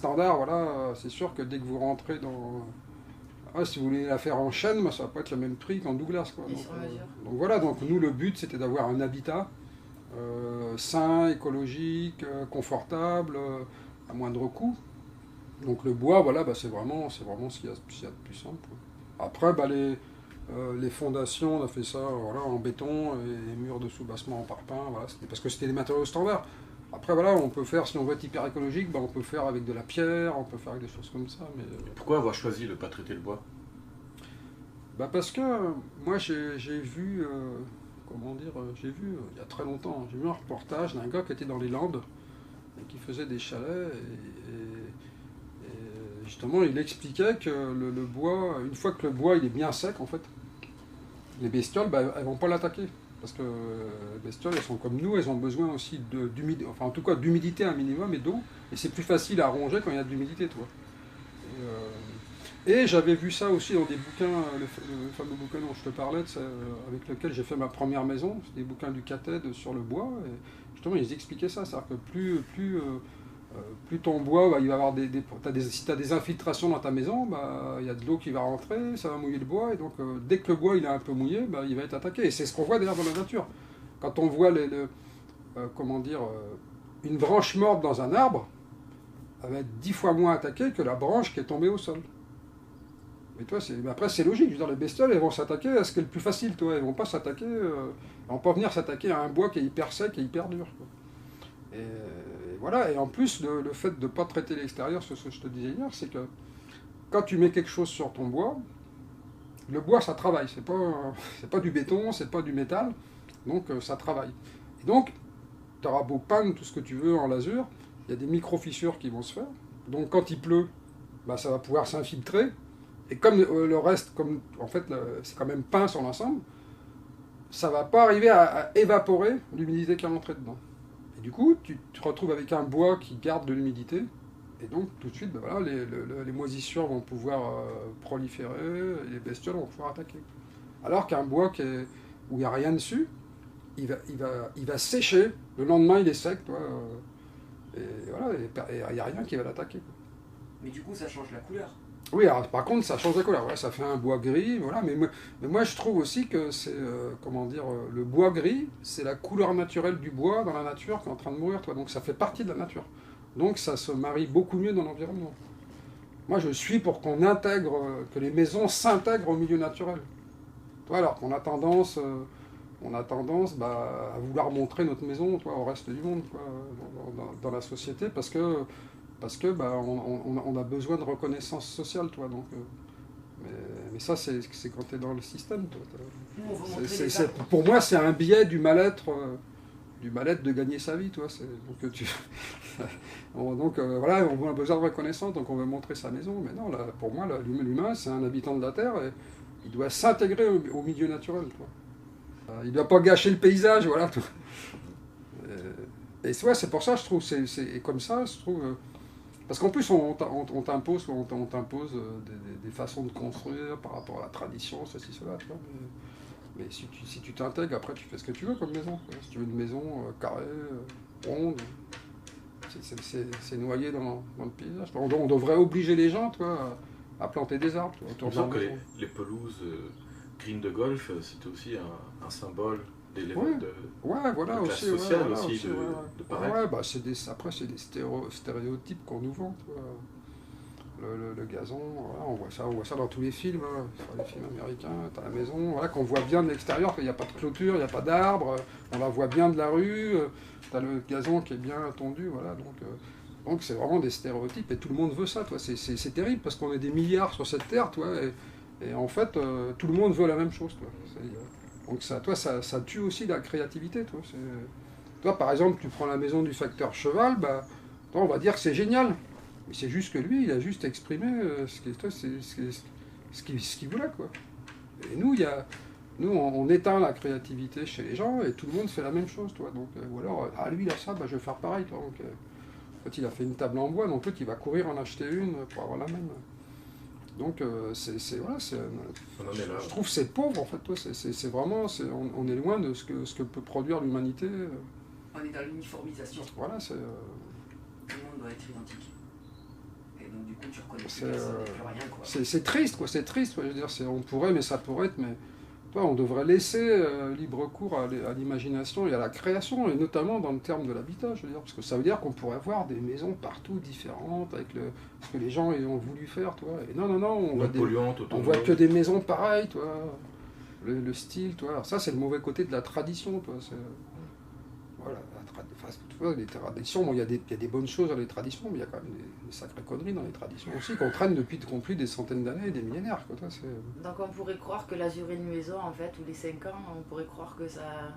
c'est sûr que dès que vous rentrez dans... si vous voulez la faire en chêne, ça va pas être le même prix qu'en Douglas, quoi. Donc voilà, donc nous le but c'était d'avoir un habitat sain, écologique, confortable, à moindre coût. Donc le bois, voilà, c'est vraiment ce qu'il y a de plus simple. Après, les fondations, on a fait ça en béton et les murs de soubassement en parpaing, voilà, parce que c'était des matériaux standards. Après voilà, on peut faire, si on veut être hyper écologique, on peut faire avec de la pierre, on peut faire avec des choses comme ça. Mais pourquoi avoir choisi de ne pas traiter le bois? Parce que moi j'ai vu, il y a très longtemps, j'ai vu un reportage d'un gars qui était dans les Landes et qui faisait des chalets et justement il expliquait que le bois, une fois que le bois il est bien sec en fait, les bestioles elles vont pas l'attaquer. Parce que les bestioles, elles sont comme nous, elles ont besoin aussi d'humidité, enfin en tout cas d'humidité un minimum et d'eau. Et c'est plus facile à ronger quand il y a de l'humidité, tu vois. Et j'avais vu ça aussi dans des bouquins, le fameux bouquin dont je te parlais, avec lequel j'ai fait ma première maison, c'est des bouquins du CATED sur le bois. Et justement, ils expliquaient ça, c'est-à-dire que plus ton bois, bah, il va avoir si tu as des infiltrations dans ta maison, bah, il y a de l'eau qui va rentrer, ça va mouiller le bois, et donc dès que le bois il est un peu mouillé, bah, il va être attaqué. Et c'est ce qu'on voit d'ailleurs dans la nature. Quand on voit une branche morte dans un arbre, elle va être 10 fois moins attaquée que la branche qui est tombée au sol. Mais toi, après c'est logique, je veux dire, les bestioles, elles vont s'attaquer à ce qui est le plus facile, toi. Elles vont pas s'attaquer, elles vont pas venir s'attaquer à un bois qui est hyper sec et hyper dur, quoi. Et voilà, et en plus, le fait de ne pas traiter l'extérieur, ce que je te disais hier, c'est que quand tu mets quelque chose sur ton bois, le bois, ça travaille. C'est pas du béton, c'est pas du métal, donc ça travaille. Et donc, tu auras beau peindre tout ce que tu veux en lasure, il y a des micro-fissures qui vont se faire. Donc quand il pleut, bah, ça va pouvoir s'infiltrer. Et comme le reste, en fait, c'est quand même peint sur l'ensemble, ça va pas arriver à évaporer l'humidité qui est rentrée dedans. Et du coup, tu te retrouves avec un bois qui garde de l'humidité, et donc tout de suite, ben voilà, les moisissures vont pouvoir proliférer, et les bestioles vont pouvoir attaquer. Alors qu'un bois où il n'y a rien dessus, il va sécher, le lendemain il est sec, toi, et voilà, il n'y a rien qui va l'attaquer. Mais du coup, ça change la couleur. Oui, alors, par contre, ça change la couleur. Ouais, ça fait un bois gris, voilà. Mais moi, je trouve aussi que c'est, le bois gris, c'est la couleur naturelle du bois dans la nature qui est en train de mourir, toi. Donc ça fait partie de la nature. Donc ça se marie beaucoup mieux dans l'environnement. Moi, je suis pour qu'on intègre, que les maisons s'intègrent au milieu naturel. Toi, alors qu'on a tendance, à vouloir montrer notre maison, toi, au reste du monde, quoi, dans la société, parce que on a besoin de reconnaissance sociale, toi. Donc, mais ça, c'est quand tu es dans le système, toi. Pour moi, c'est un biais du mal-être de gagner sa vie, toi. Voilà, on a besoin de reconnaissance, donc on veut montrer sa maison. Mais non, là, pour moi, l'humain, c'est un habitant de la Terre, et il doit s'intégrer au milieu naturel, toi. Il ne doit pas gâcher le paysage, voilà. Tout. Et ouais, c'est pour ça, je trouve, c'est comme ça, je trouve. Parce qu'en plus, on t'impose des façons de construire par rapport à la tradition, ceci, cela, tu vois. Mais si tu t'intègres, après, tu fais ce que tu veux comme maison. Si tu veux une maison carrée, ronde, c'est noyé dans le paysage. On devrait obliger les gens, toi, à planter des arbres autour de leur maison. Les pelouses green de golf, c'était aussi un symbole d'éléments voilà, de classe sociale aussi, de pareil. Ouais, bah, après, c'est des stéréotypes qu'on nous vend, toi. Le gazon, voilà, on voit ça dans tous les films, hein, sur les films américains, t'as la maison, voilà, qu'on voit bien de l'extérieur, qu'il n'y a pas de clôture, il n'y a pas d'arbres, on la voit bien de la rue, t'as le gazon qui est bien tondu, voilà, donc c'est vraiment des stéréotypes, et tout le monde veut ça, toi, c'est terrible, parce qu'on est des milliards sur cette terre, toi, et en fait, tout le monde veut la même chose, toi. Donc ça tue aussi la créativité, toi. Toi, par exemple, tu prends la maison du facteur Cheval, bah, toi, on va dire que c'est génial. Mais c'est juste que lui, il a juste exprimé ce qu'il voulait, quoi. Et nous, on éteint la créativité chez les gens, et tout le monde fait la même chose, toi. Donc, ou alors, lui, il a ça, bah, je vais faire pareil, toi. Donc, en fait, il a fait une table en bois, donc l'autre, il va courir en acheter une pour avoir la même. Donc, je trouve que c'est pauvre, en fait, toi. C'est vraiment, on est loin de ce que peut produire l'humanité. On est dans l'uniformisation. Voilà, tout le monde doit être identique. Et donc, du coup, tu reconnais plus personne, plus rien, quoi. C'est triste, quoi. C'est triste, quoi. Je veux dire, on pourrait, mais ça pourrait être, mais toi, on devrait laisser libre cours à l'imagination et à la création, et notamment dans le terme de l'habitat, je veux dire, parce que ça veut dire qu'on pourrait avoir des maisons partout différentes avec ce que les gens ont voulu faire, toi. Et non, on voit que des maisons pareilles, toi. Le style, toi. Alors ça, c'est le mauvais côté de la tradition, toi. Voilà, les traditions, il y a des bonnes choses dans les traditions, mais il y a quand même des sacrées conneries dans les traditions aussi, qu'on traîne depuis des centaines d'années, des millénaires. Quoi, toi, donc on pourrait croire que la durée de maison, en fait, tous les 5 ans, on pourrait croire que ça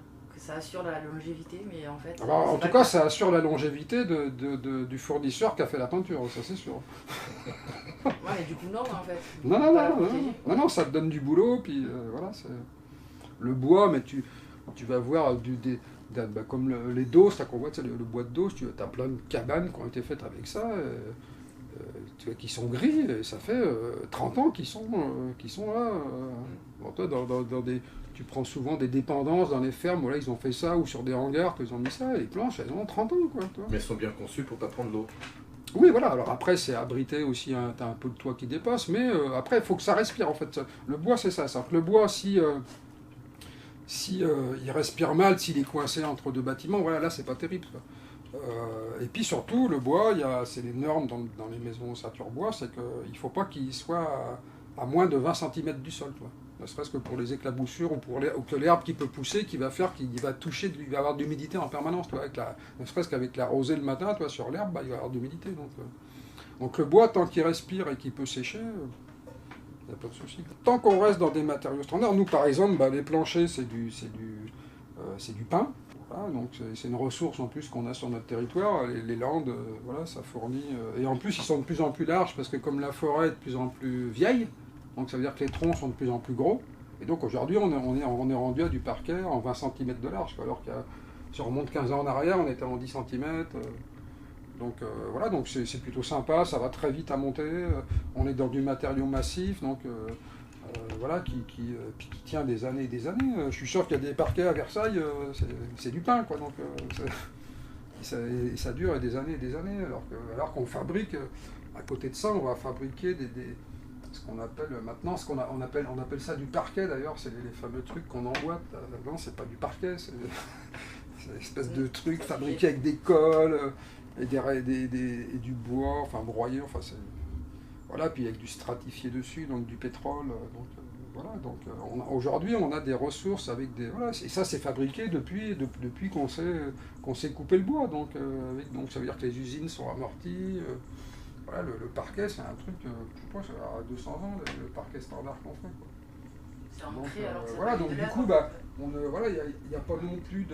assure la longévité, mais en fait... Alors, en tout cas, ça assure la longévité du fournisseur qui a fait la peinture, ça c'est sûr. Ouais, mais du coup non, en fait. Non, ça te donne du boulot, puis voilà, c'est... Le bois, mais tu vas voir comme les doses, qu'on voit, le bois de doses, tu as plein de cabanes qui ont été faites avec ça, tu vois, qui sont gris, et ça fait 30 ans qu'ils sont là. Bon, toi, tu prends souvent des dépendances dans les fermes, voilà, ils ont fait ça, ou sur des hangars, ils ont mis ça, et les planches, elles ont 30 ans, quoi. Toi. Mais elles sont bien conçues pour pas prendre l'eau. Oui, voilà, alors après, c'est abrité aussi, t'as un peu de toit qui dépasse, mais après, il faut que ça respire, en fait. Le bois, c'est ça. Le bois, si il respire mal, s'il est coincé entre deux bâtiments, voilà, là, c'est pas terrible, quoi. Et puis surtout, le bois, c'est les normes dans les maisons ossature bois, c'est qu'il ne faut pas qu'il soit à moins de 20 cm du sol, quoi. Ne serait-ce que pour les éclaboussures ou que l'herbe qui peut pousser, qui va faire qu'il va toucher, il va avoir de l'humidité en permanence, toi, ne serait-ce qu'avec la rosée le matin, toi, sur l'herbe, il va y avoir de l'humidité. Donc le bois, tant qu'il respire et qu'il peut sécher, il n'y a pas de souci. Tant qu'on reste dans des matériaux standards, nous par exemple, les planchers, c'est du pin. Voilà, donc c'est une ressource en plus qu'on a sur notre territoire. Les landes, voilà, ça fournit. Et en plus, ils sont de plus en plus larges parce que comme la forêt est de plus en plus vieille, donc ça veut dire que les troncs sont de plus en plus gros. Et donc aujourd'hui, on est rendu à du parquet en 20 cm de large, quoi, alors que si on remonte 15 ans en arrière, on était en 10 cm. Donc voilà, donc c'est plutôt sympa, ça va très vite à monter. On est dans du matériau massif, donc voilà, qui tient des années et des années. Je suis sûr qu'il y a des parquets à Versailles, c'est du pain, quoi. Donc ça dure des années et des années. Alors qu'on fabrique, à côté de ça, on va fabriquer ce qu'on appelle maintenant, on appelle ça du parquet d'ailleurs, c'est les fameux trucs qu'on emboîte. Non, c'est pas du parquet, c'est une espèce de truc fabriqué avec des colles et du bois, enfin broyé, enfin c'est. Voilà, puis avec du stratifié dessus, donc du pétrole. Voilà, donc aujourd'hui on a des ressources avec des. Voilà, et ça c'est fabriqué depuis qu'on s'est coupé le bois. Donc ça veut dire que les usines sont amorties. Voilà, le parquet c'est un truc, je sais pas, ça a 200 ans, le parquet standard qu'on fait, quoi. C'est ancré, alors que ça voilà, va donc de du l'air, coup, hein. voilà, il n'y a pas non plus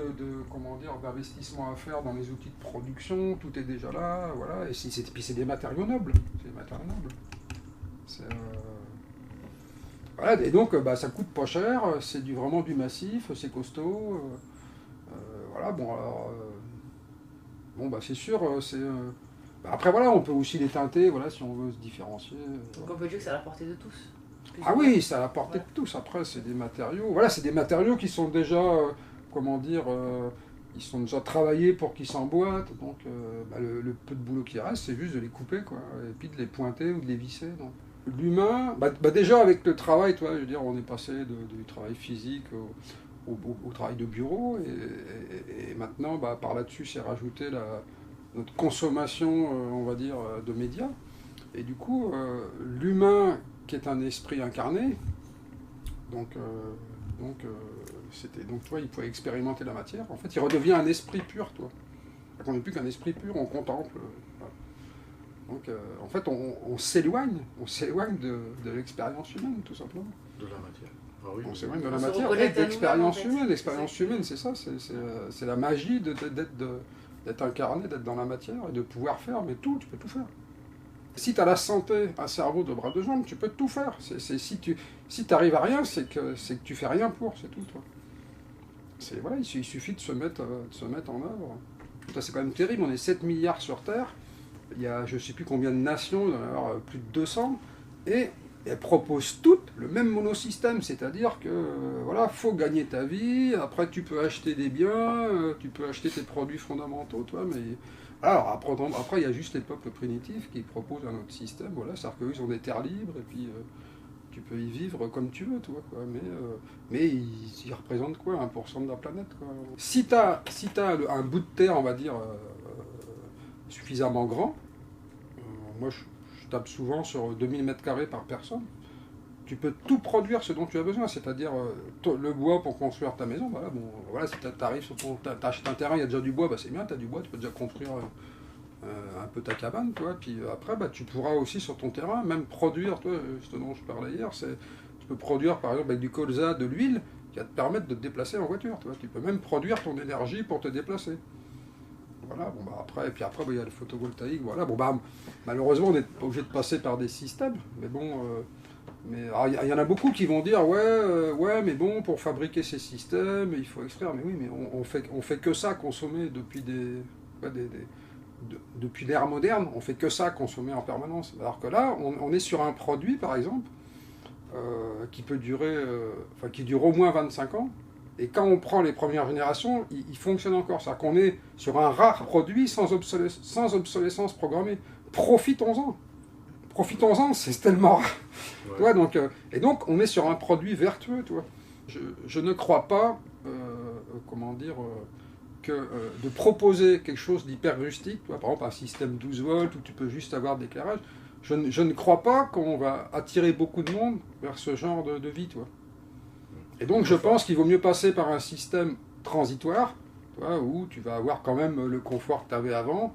d'investissement à faire dans les outils de production, tout est déjà là, voilà, et puis c'est des matériaux nobles, voilà, et donc ça coûte pas cher, c'est vraiment du massif, c'est costaud, voilà, bon alors, c'est sûr, après voilà, on peut aussi les teinter, voilà, si on veut se différencier. Donc on peut dire que c'est à la portée de tous. Ah oui, c'est à la portée de tous. Après, c'est des matériaux. Voilà, c'est des matériaux qui sont déjà, ils sont déjà travaillés pour qu'ils s'emboîtent. Donc, le peu de boulot qui reste, c'est juste de les couper, quoi, et puis de les pointer ou de les visser. Donc. L'humain, déjà avec le travail, toi, je veux dire, on est passé du travail physique au travail de bureau, et maintenant, par là-dessus, c'est rajouté notre consommation, on va dire, de médias. Et du coup, l'humain qui est un esprit incarné, donc tu vois, il pouvait expérimenter la matière. En fait, il redevient un esprit pur, toi. On n'est plus qu'un esprit pur, on contemple. Voilà. Donc, en fait, on s'éloigne de l'expérience humaine, tout simplement. De la matière. Ah oui, on s'éloigne de la se matière et reconnecte de à l'expérience nous-mêmes, en fait. humaine. L'expérience humaine, c'est ça, c'est la magie d'être incarné, d'être dans la matière et de pouvoir faire, mais tout, tu peux tout faire. Si tu as la santé, un cerveau, deux bras, deux jambes, tu peux tout faire. Si tu n'arrives à rien, c'est que tu fais rien pour, c'est tout, toi. Voilà, il suffit de se mettre en œuvre. C'est quand même terrible, on est 7 milliards sur Terre, il y a je ne sais plus combien de nations, il y en a alors, plus de 200, et elles proposent toutes le même monosystème, c'est-à-dire que voilà, faut gagner ta vie, après tu peux acheter des biens, tu peux acheter tes produits fondamentaux, toi, mais... Alors, après, il y a juste les peuples primitifs qui proposent un autre système, voilà, c'est-à-dire qu'eux, ils ont des terres libres, et puis tu peux y vivre comme tu veux, toi, quoi, mais ils représentent quoi, 1% de la planète, quoi. Si tu as un bout de terre, on va dire, suffisamment grand, moi, je tape souvent sur 2000 m² par personne, tu peux tout produire ce dont tu as besoin, c'est-à-dire le bois pour construire ta maison, voilà, si tu arrives sur t'achètes un terrain, il y a déjà du bois, c'est bien, tu as du bois, tu peux déjà construire un peu ta cabane, toi, puis après, tu pourras aussi sur ton terrain même produire, toi, ce dont je parlais hier, tu peux produire par exemple avec du colza, de l'huile, qui va te permettre de te déplacer en voiture, toi, tu peux même produire ton énergie pour te déplacer. Voilà, après, il y a le photovoltaïque, voilà, malheureusement, on est obligé de passer par des systèmes, mais bon... Mais il y en a beaucoup qui vont dire ouais, mais bon, pour fabriquer ces systèmes, il faut extraire. Mais oui, mais on fait que ça consommer depuis depuis l'ère moderne. On fait que ça consommer en permanence. Alors que là, on est sur un produit, par exemple, qui peut durer, qui dure au moins 25 ans. Et quand on prend les premières générations, il fonctionne encore. C'est-à-dire qu'on est sur un rare produit sans obsolescence programmée. Profitons-en. Profitons-en, c'est tellement rare. Ouais. Et donc, on est sur un produit vertueux. Je ne crois pas, que de proposer quelque chose d'hyper rustique, par exemple un système 12 volts où tu peux juste avoir d'éclairage, je ne crois pas qu'on va attirer beaucoup de monde vers ce genre de vie. Et donc, je pense qu'il vaut mieux passer par un système transitoire, où tu vas avoir quand même le confort que tu avais avant,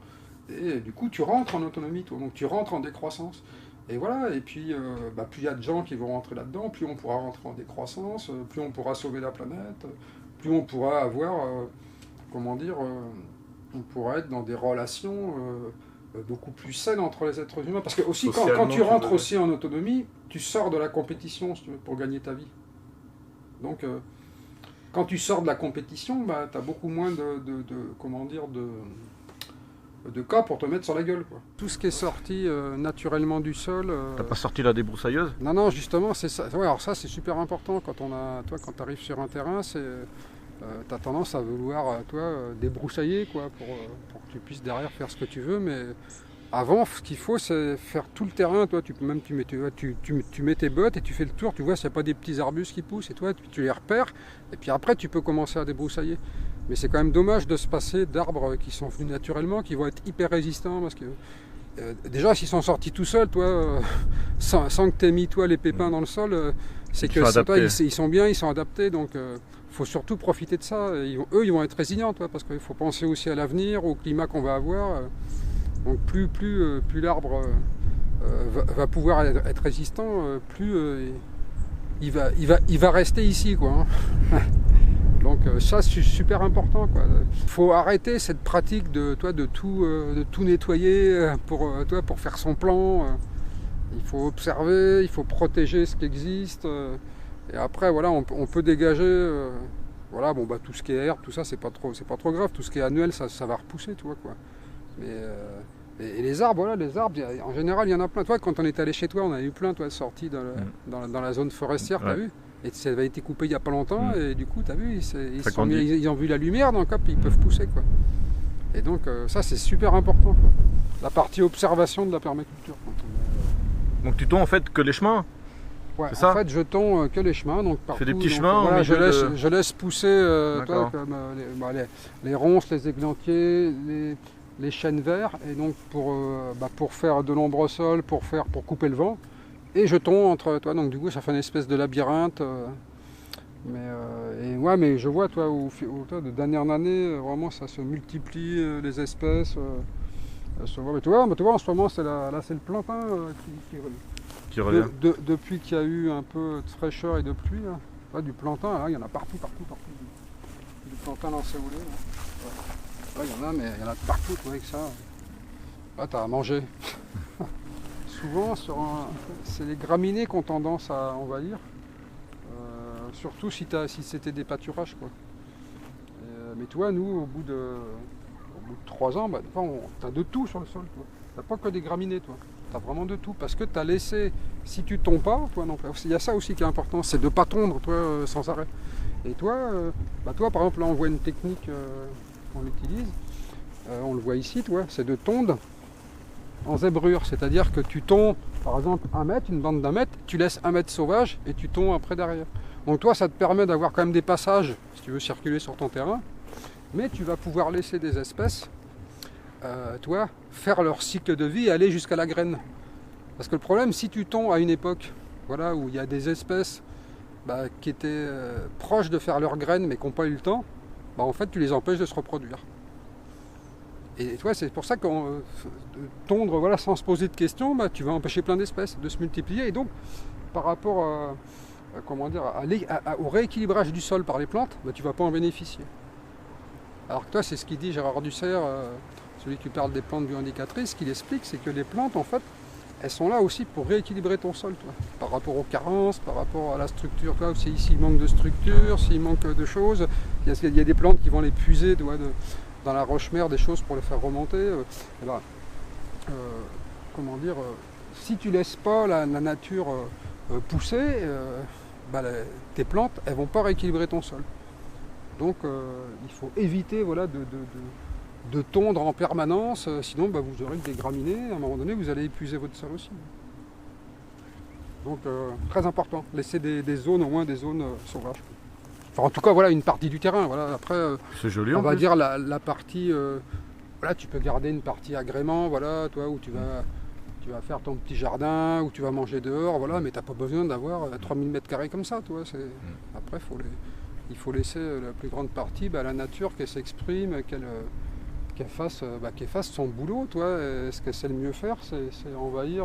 et du coup, tu rentres en autonomie, donc tu rentres en décroissance. Et voilà, et puis, plus il y a de gens qui vont rentrer là-dedans, plus on pourra rentrer en décroissance, plus on pourra sauver la planète, plus on pourra avoir, on pourra être dans des relations beaucoup plus saines entre les êtres humains. Parce que aussi, quand tu rentres aussi en autonomie, tu sors de la compétition, si tu veux, pour gagner ta vie. Donc, quand tu sors de la compétition, tu as beaucoup moins de cas pour te mettre sur la gueule. Tout ce qui est sorti naturellement du sol... T'as pas sorti la débroussailleuse? Non, justement, c'est ça. Ouais, alors ça, c'est super important. Quand tu arrives sur un terrain, t'as tendance à vouloir, débroussailler, pour que tu puisses derrière faire ce que tu veux, mais... Avant, ce qu'il faut, c'est faire tout le terrain. Tu mets tes bottes et tu fais le tour. Tu vois s'il n'y a pas des petits arbustes qui poussent. Et tu les repères. Et puis après, tu peux commencer à débroussailler. Mais c'est quand même dommage de se passer d'arbres qui sont venus naturellement, qui vont être hyper résistants. Parce que déjà, s'ils sont sortis tout seuls, sans que tu aies mis les pépins dans le sol, c'est que ils sont bien, ils sont adaptés. Donc, faut surtout profiter de ça. Eux, ils vont être résilients, parce qu'il faut penser aussi à l'avenir, au climat qu'on va avoir. Donc plus l'arbre va pouvoir être résistant, plus il va rester ici, Donc ça, c'est super important, Il faut arrêter cette pratique de tout nettoyer pour faire son plan. Il faut observer, il faut protéger ce qui existe. Et après, on peut dégager. Tout ce qui est herbe, tout ça, c'est pas trop grave. Tout ce qui est annuel, ça va repousser, Et les arbres, en général, il y en a plein. Quand on est allé chez toi, on a eu plein, sortis dans la zone forestière, t'as vu? Et ça avait été coupé il n'y a pas longtemps, et du coup, t'as vu, ils ont vu la lumière, donc hop, ils peuvent pousser, Et donc, ça, c'est super important, La partie observation de la permaculture. Donc tu tonds en fait que les chemins? Ouais, en fait, je tonds que les chemins, donc partout. Tu fais des petits chemins, je laisse pousser les ronces, les églantiers, les chênes verts, et donc pour faire de l'ombre au sol, pour couper le vent, et je tombe entre donc du coup ça fait une espèce de labyrinthe, mais je vois d'année en année vraiment ça se multiplie, les espèces mais tu vois en ce moment c'est le plantain qui revient. Depuis qu'il y a eu un peu de fraîcheur et de pluie, du plantain, là, il y en a partout. Du plantain lancéolé. Là, il y en a, mais il y en a partout, avec ça. Là, t'as à manger. Souvent, c'est les graminées qui ont tendance à envahir. Surtout si c'était des pâturages, mais toi, nous, au bout de 3 ans, t'as de tout sur le sol, T'as pas que des graminées, T'as vraiment de tout. Parce que t'as laissé, si tu tombes pas, il y a ça aussi qui est important, c'est de ne pas tondre, sans arrêt. Et toi, par exemple, là, on voit une technique qu'on utilise, on le voit ici, c'est de tondre en zébrure. C'est-à-dire que tu tonds, par exemple, 1 mètre, une bande d'1 mètre, tu laisses 1 mètre sauvage et tu tonds après derrière. Donc ça te permet d'avoir quand même des passages, si tu veux circuler sur ton terrain, mais tu vas pouvoir laisser des espèces, faire leur cycle de vie et aller jusqu'à la graine. Parce que le problème, si tu tonds à une époque où il y a des espèces qui étaient proches de faire leurs graines mais qui n'ont pas eu le temps, en fait tu les empêches de se reproduire. Et c'est pour ça qu'on tondre sans se poser de questions, tu vas empêcher plein d'espèces de se multiplier. Et donc par rapport au rééquilibrage du sol par les plantes, tu ne vas pas en bénéficier. Alors que c'est ce qu'il dit Gérard Dussert, celui qui parle des plantes bioindicatrices, ce qu'il explique, c'est que les plantes, en fait, elles sont là aussi pour rééquilibrer ton sol, toi, par rapport aux carences, par rapport à la structure, toi, s'il manque de structure, s'il manque de choses, il y a des plantes qui vont les puiser dans la roche-mère, des choses pour les faire remonter. Comment dire, si tu laisses pas la nature pousser, tes plantes, elles vont pas rééquilibrer ton sol. Donc il faut éviter de tondre en permanence, sinon vous aurez que des graminées, à un moment donné vous allez épuiser votre sol aussi. Donc très important, laisser des zones, au moins des zones sauvages. Enfin, en tout cas voilà une partie du terrain. Voilà. Après c'est joli, on va dire la partie, voilà, tu peux garder une partie agrément, voilà, toi, où tu vas faire ton petit jardin, où tu vas manger dehors, voilà, mais tu n'as pas besoin d'avoir 3000 m² comme ça, toi. Après il faut laisser la plus grande partie à la nature, qu'elle s'exprime, qu'elle fasse son boulot, toi. Et ce qu'elle sait le mieux faire, c'est envahir,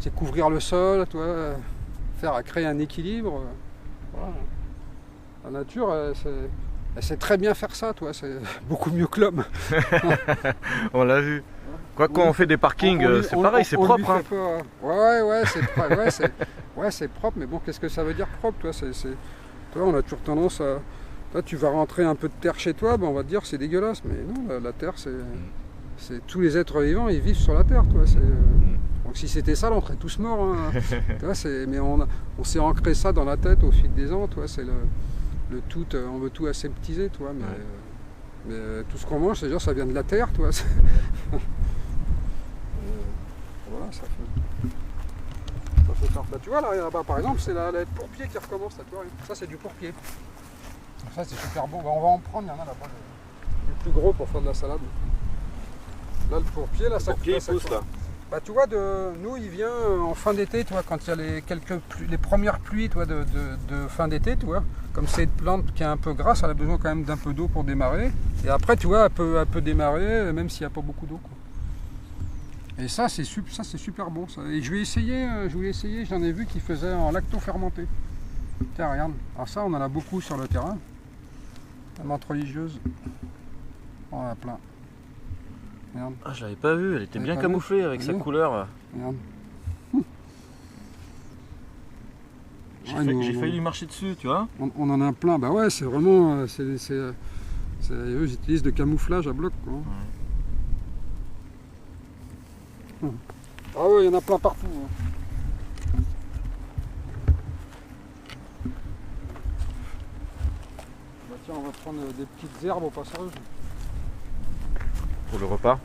c'est couvrir le sol, toi, créer un équilibre. Voilà. La nature, elle sait très bien faire ça, toi. C'est beaucoup mieux que l'homme. On l'a vu. Quoi, quand on fait des parkings, c'est pareil, c'est propre. Hein. Ouais, c'est propre, mais bon, qu'est-ce que ça veut dire propre, toi? Toi, on a toujours tendance à... Toi, tu vas rentrer un peu de terre chez toi, on va te dire c'est dégueulasse, mais non, la terre, c'est tous les êtres vivants, ils vivent sur la terre, toi. Donc si c'était ça, on serait tous morts. Hein. Mais on s'est ancré ça dans la tête au fil des ans, toi. C'est le tout, on veut tout aseptiser, toi. Mais tout ce qu'on mange, c'est-à-dire ça vient de la terre, toi. Voilà, ça fait part. Tu vois, là-bas, par exemple, c'est la pourpier qui recommence, là, tu vois. Ça, c'est du pourpier. Ça, c'est super bon. On va en prendre, il y en a là-bas. Le plus gros pour faire de la salade. Là, le pourpier, là, ça pousse, là. Tu vois, nous, il vient en fin d'été, tu vois, quand il y a les premières pluies, toi, de fin d'été, tu vois. Comme c'est une plante qui est un peu grasse, elle a besoin quand même d'un peu d'eau pour démarrer. Et après, tu vois, elle peut démarrer, même s'il n'y a pas beaucoup d'eau, quoi. Et ça, c'est super bon. Ça. Et je voulais essayer, j'en ai vu qui faisaient en lacto-fermenté. Tiens, regarde. Alors ça, on en a beaucoup sur le terrain. La menthe religieuse. On en a plein. Regarde. Ah, je l'avais pas vu, elle était bien camouflée avec sa couleur. Regarde. J'ai failli lui marcher dessus, tu vois. On en a plein. Bah ouais, c'est vraiment... eux, ils utilisent de camouflage à bloc, quoi. Ah oui, il y en a plein partout. Tiens, on va prendre des petites herbes au passage. Pour le repas.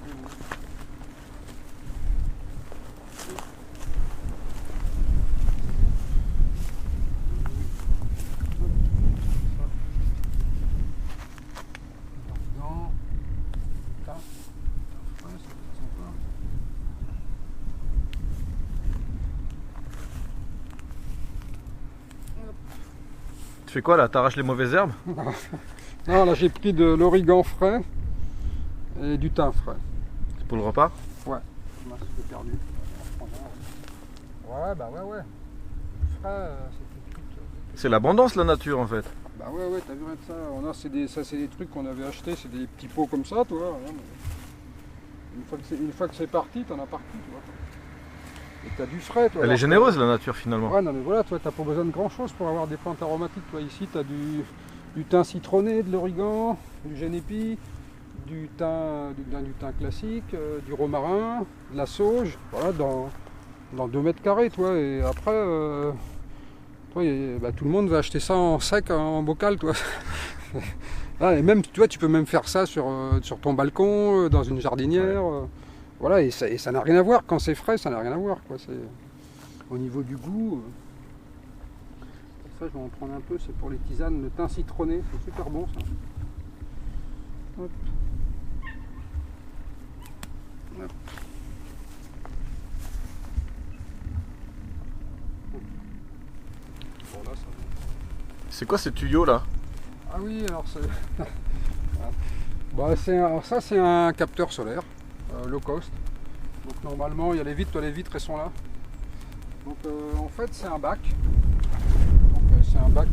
Tu fais quoi là? T'arraches les mauvaises herbes? Non, là j'ai pris de l'origan frais et du thym frais. C'est pour le repas? Ouais. Là, c'est perdu. Ouais. Frais, c'est l'abondance, la nature, en fait. Bah ouais, t'as vu rien de ça. C'est des trucs qu'on avait achetés, c'est des petits pots comme ça, tu vois. Une fois que c'est parti, t'en as partout, tu vois. Et t'as du frais, toi. Elle est généreuse, la nature, finalement. Ouais, non, mais voilà, toi, t'as pas besoin de grand chose pour avoir des plantes aromatiques. Toi, ici, t'as du thym citronné, de l'origan, du génépi, du thym classique, du romarin, de la sauge, voilà, dans 2 m², toi. Et après, tout le monde va acheter ça en sec, en bocal, toi. Et même, tu vois, tu peux même faire ça sur ton balcon, dans une jardinière. Voilà, et ça n'a rien à voir. Quand c'est frais, ça n'a rien à voir, quoi. Au niveau du goût. Ça, je vais en prendre un peu. C'est pour les tisanes. Le thym citronné, c'est super bon, ça. Hop. Hop. Bon, là, c'est quoi ces tuyaux là? Ah oui, alors ça c'est un capteur solaire low cost. Donc normalement il y a les vitres elles sont là. Donc en fait c'est un bac. Donc c'est un bac,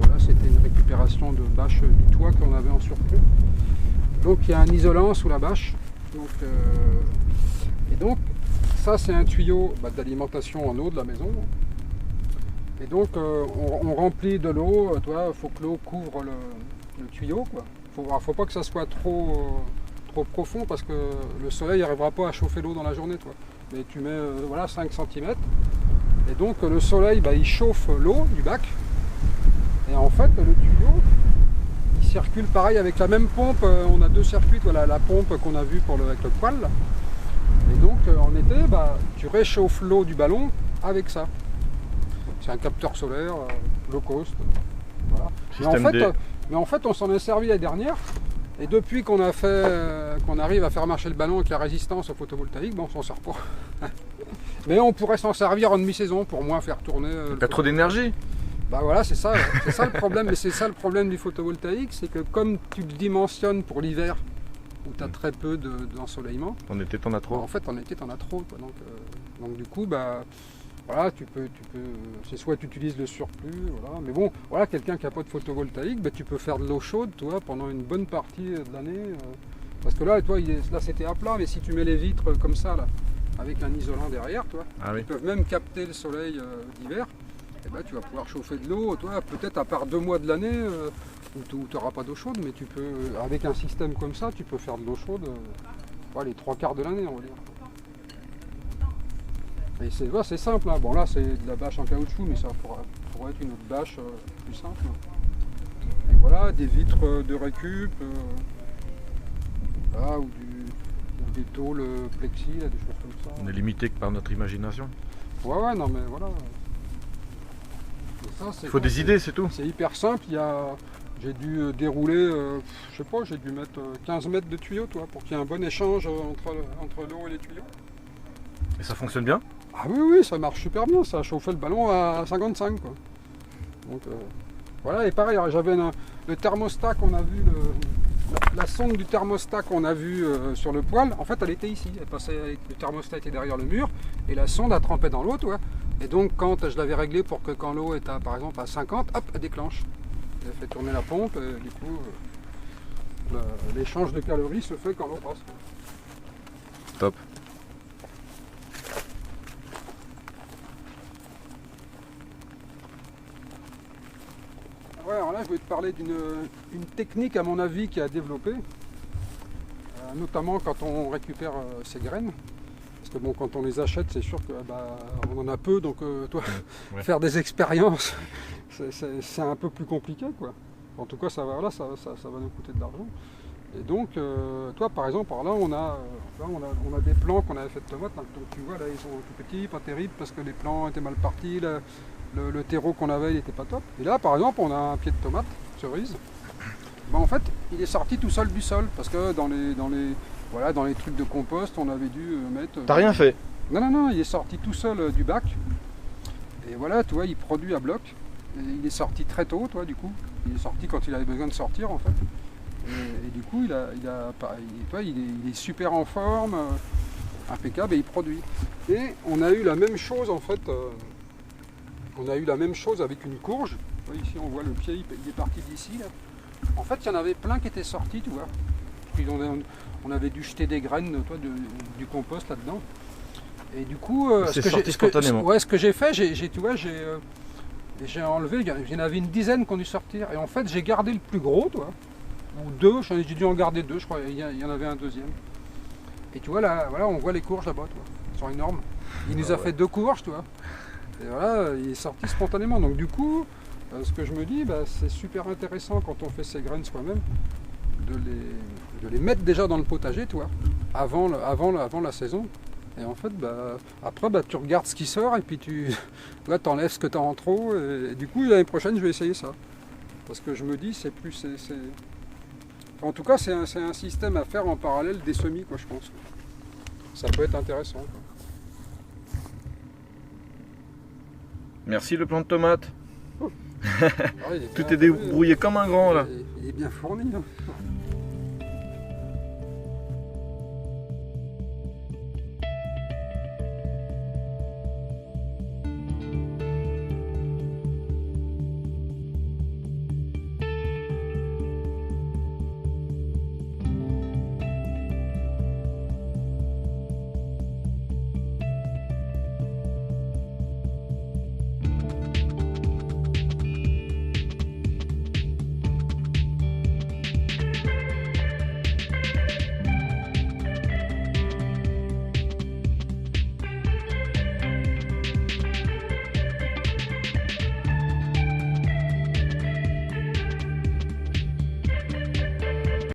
voilà, c'était une récupération de bâche du toit qu'on avait en surplus. Donc il y a un isolant sous la bâche. Donc, et donc ça c'est un tuyau d'alimentation en eau de la maison. Et donc on remplit de l'eau, il faut que l'eau couvre le tuyau, quoi. Faut pas que ça soit trop profond parce que le soleil n'arrivera pas à chauffer l'eau dans la journée, toi. Mais tu mets 5 cm. Et donc le soleil il chauffe l'eau du bac. Et en fait le tuyau il circule pareil avec la même pompe. On a deux circuits, voilà, la pompe qu'on a vue avec le poêle. Et donc en été tu réchauffes l'eau du ballon avec ça. C'est un capteur solaire low cost. Voilà. Mais en fait on s'en est servi la dernière. Et depuis qu'on arrive à faire marcher le ballon avec la résistance au photovoltaïque, on s'en sert pas. Mais on pourrait s'en servir en demi-saison pour moins faire tourner. T'as trop d'énergie. Voilà, c'est ça le problème. Mais c'est ça le problème du photovoltaïque, c'est que comme tu le dimensionnes pour l'hiver, où tu as très peu d'ensoleillement. En été, t'en as trop. En fait, en été, t'en as trop. Quoi. Donc du coup, voilà, tu peux, c'est soit tu utilises le surplus, voilà. Mais bon, voilà, quelqu'un qui n'a pas de photovoltaïque, tu peux faire de l'eau chaude, toi, pendant une bonne partie de l'année. Parce que là, toi, là c'était à plat, mais si tu mets les vitres comme ça, là, avec un isolant derrière, toi, ils peuvent même capter le soleil d'hiver. Et tu vas pouvoir chauffer de l'eau, toi, peut-être à part 2 mois de l'année où tu n'auras pas d'eau chaude, mais tu peux, avec un système comme ça, tu peux faire de l'eau chaude les 3/4 de l'année, on va dire. Et c'est simple, hein. Bon là c'est de la bâche en caoutchouc, mais ça pourrait être une autre bâche plus simple. Et voilà, des vitres de récup, voilà, ou des tôles plexi, là, des choses comme ça. On est limité que par notre imagination. Ouais, non mais voilà. Il faut des idées, c'est tout. C'est hyper simple, j'ai dû dérouler, je sais pas, j'ai dû mettre 15 mètres de tuyaux, toi, pour qu'il y ait un bon échange entre l'eau et les tuyaux. Et ça fonctionne bien? Ah oui, ça marche super bien, ça a chauffé le ballon à 55, quoi. Donc voilà, et pareil, j'avais le thermostat qu'on a vu, la sonde du thermostat qu'on a vu sur le poêle, en fait elle était ici, le thermostat était derrière le mur, et la sonde a trempé dans l'eau, toi. Et donc quand je l'avais réglé pour que quand l'eau est par exemple à 50, hop, elle déclenche. Elle fait tourner la pompe, et du coup l'échange de calories se fait quand l'eau passe. Top. Ouais, alors là je vais te parler d'une technique à mon avis qui a développé, notamment quand on récupère ces graines. Parce que bon, quand on les achète, c'est sûr qu'on en a peu, donc faire des expériences, c'est un peu plus compliqué, quoi. En tout cas, ça va nous coûter de l'argent. Et donc, toi par exemple, alors là on a des plants qu'on avait fait de tomates, donc tu vois là ils sont tout petits, pas terribles, parce que les plants étaient mal partis. Le terreau qu'on avait il n'était pas top. Et là par exemple on a un pied de tomate, cerise. En fait il est sorti tout seul du sol parce que dans les trucs de compost on avait dû mettre... T'as rien fait? Non, il est sorti tout seul du bac. Et voilà, tu vois, il produit à bloc. Et il est sorti très tôt, toi, du coup. Il est sorti quand il avait besoin de sortir en fait. Et du coup il est super en forme, impeccable, et il produit. Et on a eu la même chose en fait. On a eu la même chose avec une courge. Ici on voit le pied, il est parti d'ici. En fait il y en avait plein qui étaient sortis, tu vois. On avait dû jeter des graines, toi, du compost là-dedans. Et du coup, ce que j'ai fait, j'ai enlevé, il y en avait une dizaine qui ont dû sortir. Et en fait j'ai gardé le plus gros, toi. Ou 2, j'ai dû en garder 2, je crois, il y en avait un deuxième. Et tu vois là, voilà, on voit les courges là-bas, toi. Elles sont énormes. Il nous a fait 2 courges, tu vois. Et voilà, il est sorti spontanément. Donc du coup, ce que je me dis, c'est super intéressant quand on fait ses graines soi-même, de les mettre déjà dans le potager, tu vois, avant la saison. Et en fait, après, tu regardes ce qui sort et puis tu enlèves ce que tu as en trop. Et du coup, l'année prochaine, je vais essayer ça. Parce que je me dis, en tout cas, c'est un système à faire en parallèle des semis, quoi, je pense. Ça peut être intéressant, quoi. Merci le plant de tomate. Oh. Tout est débrouillé comme un grand là. Il est bien fourni. Hein.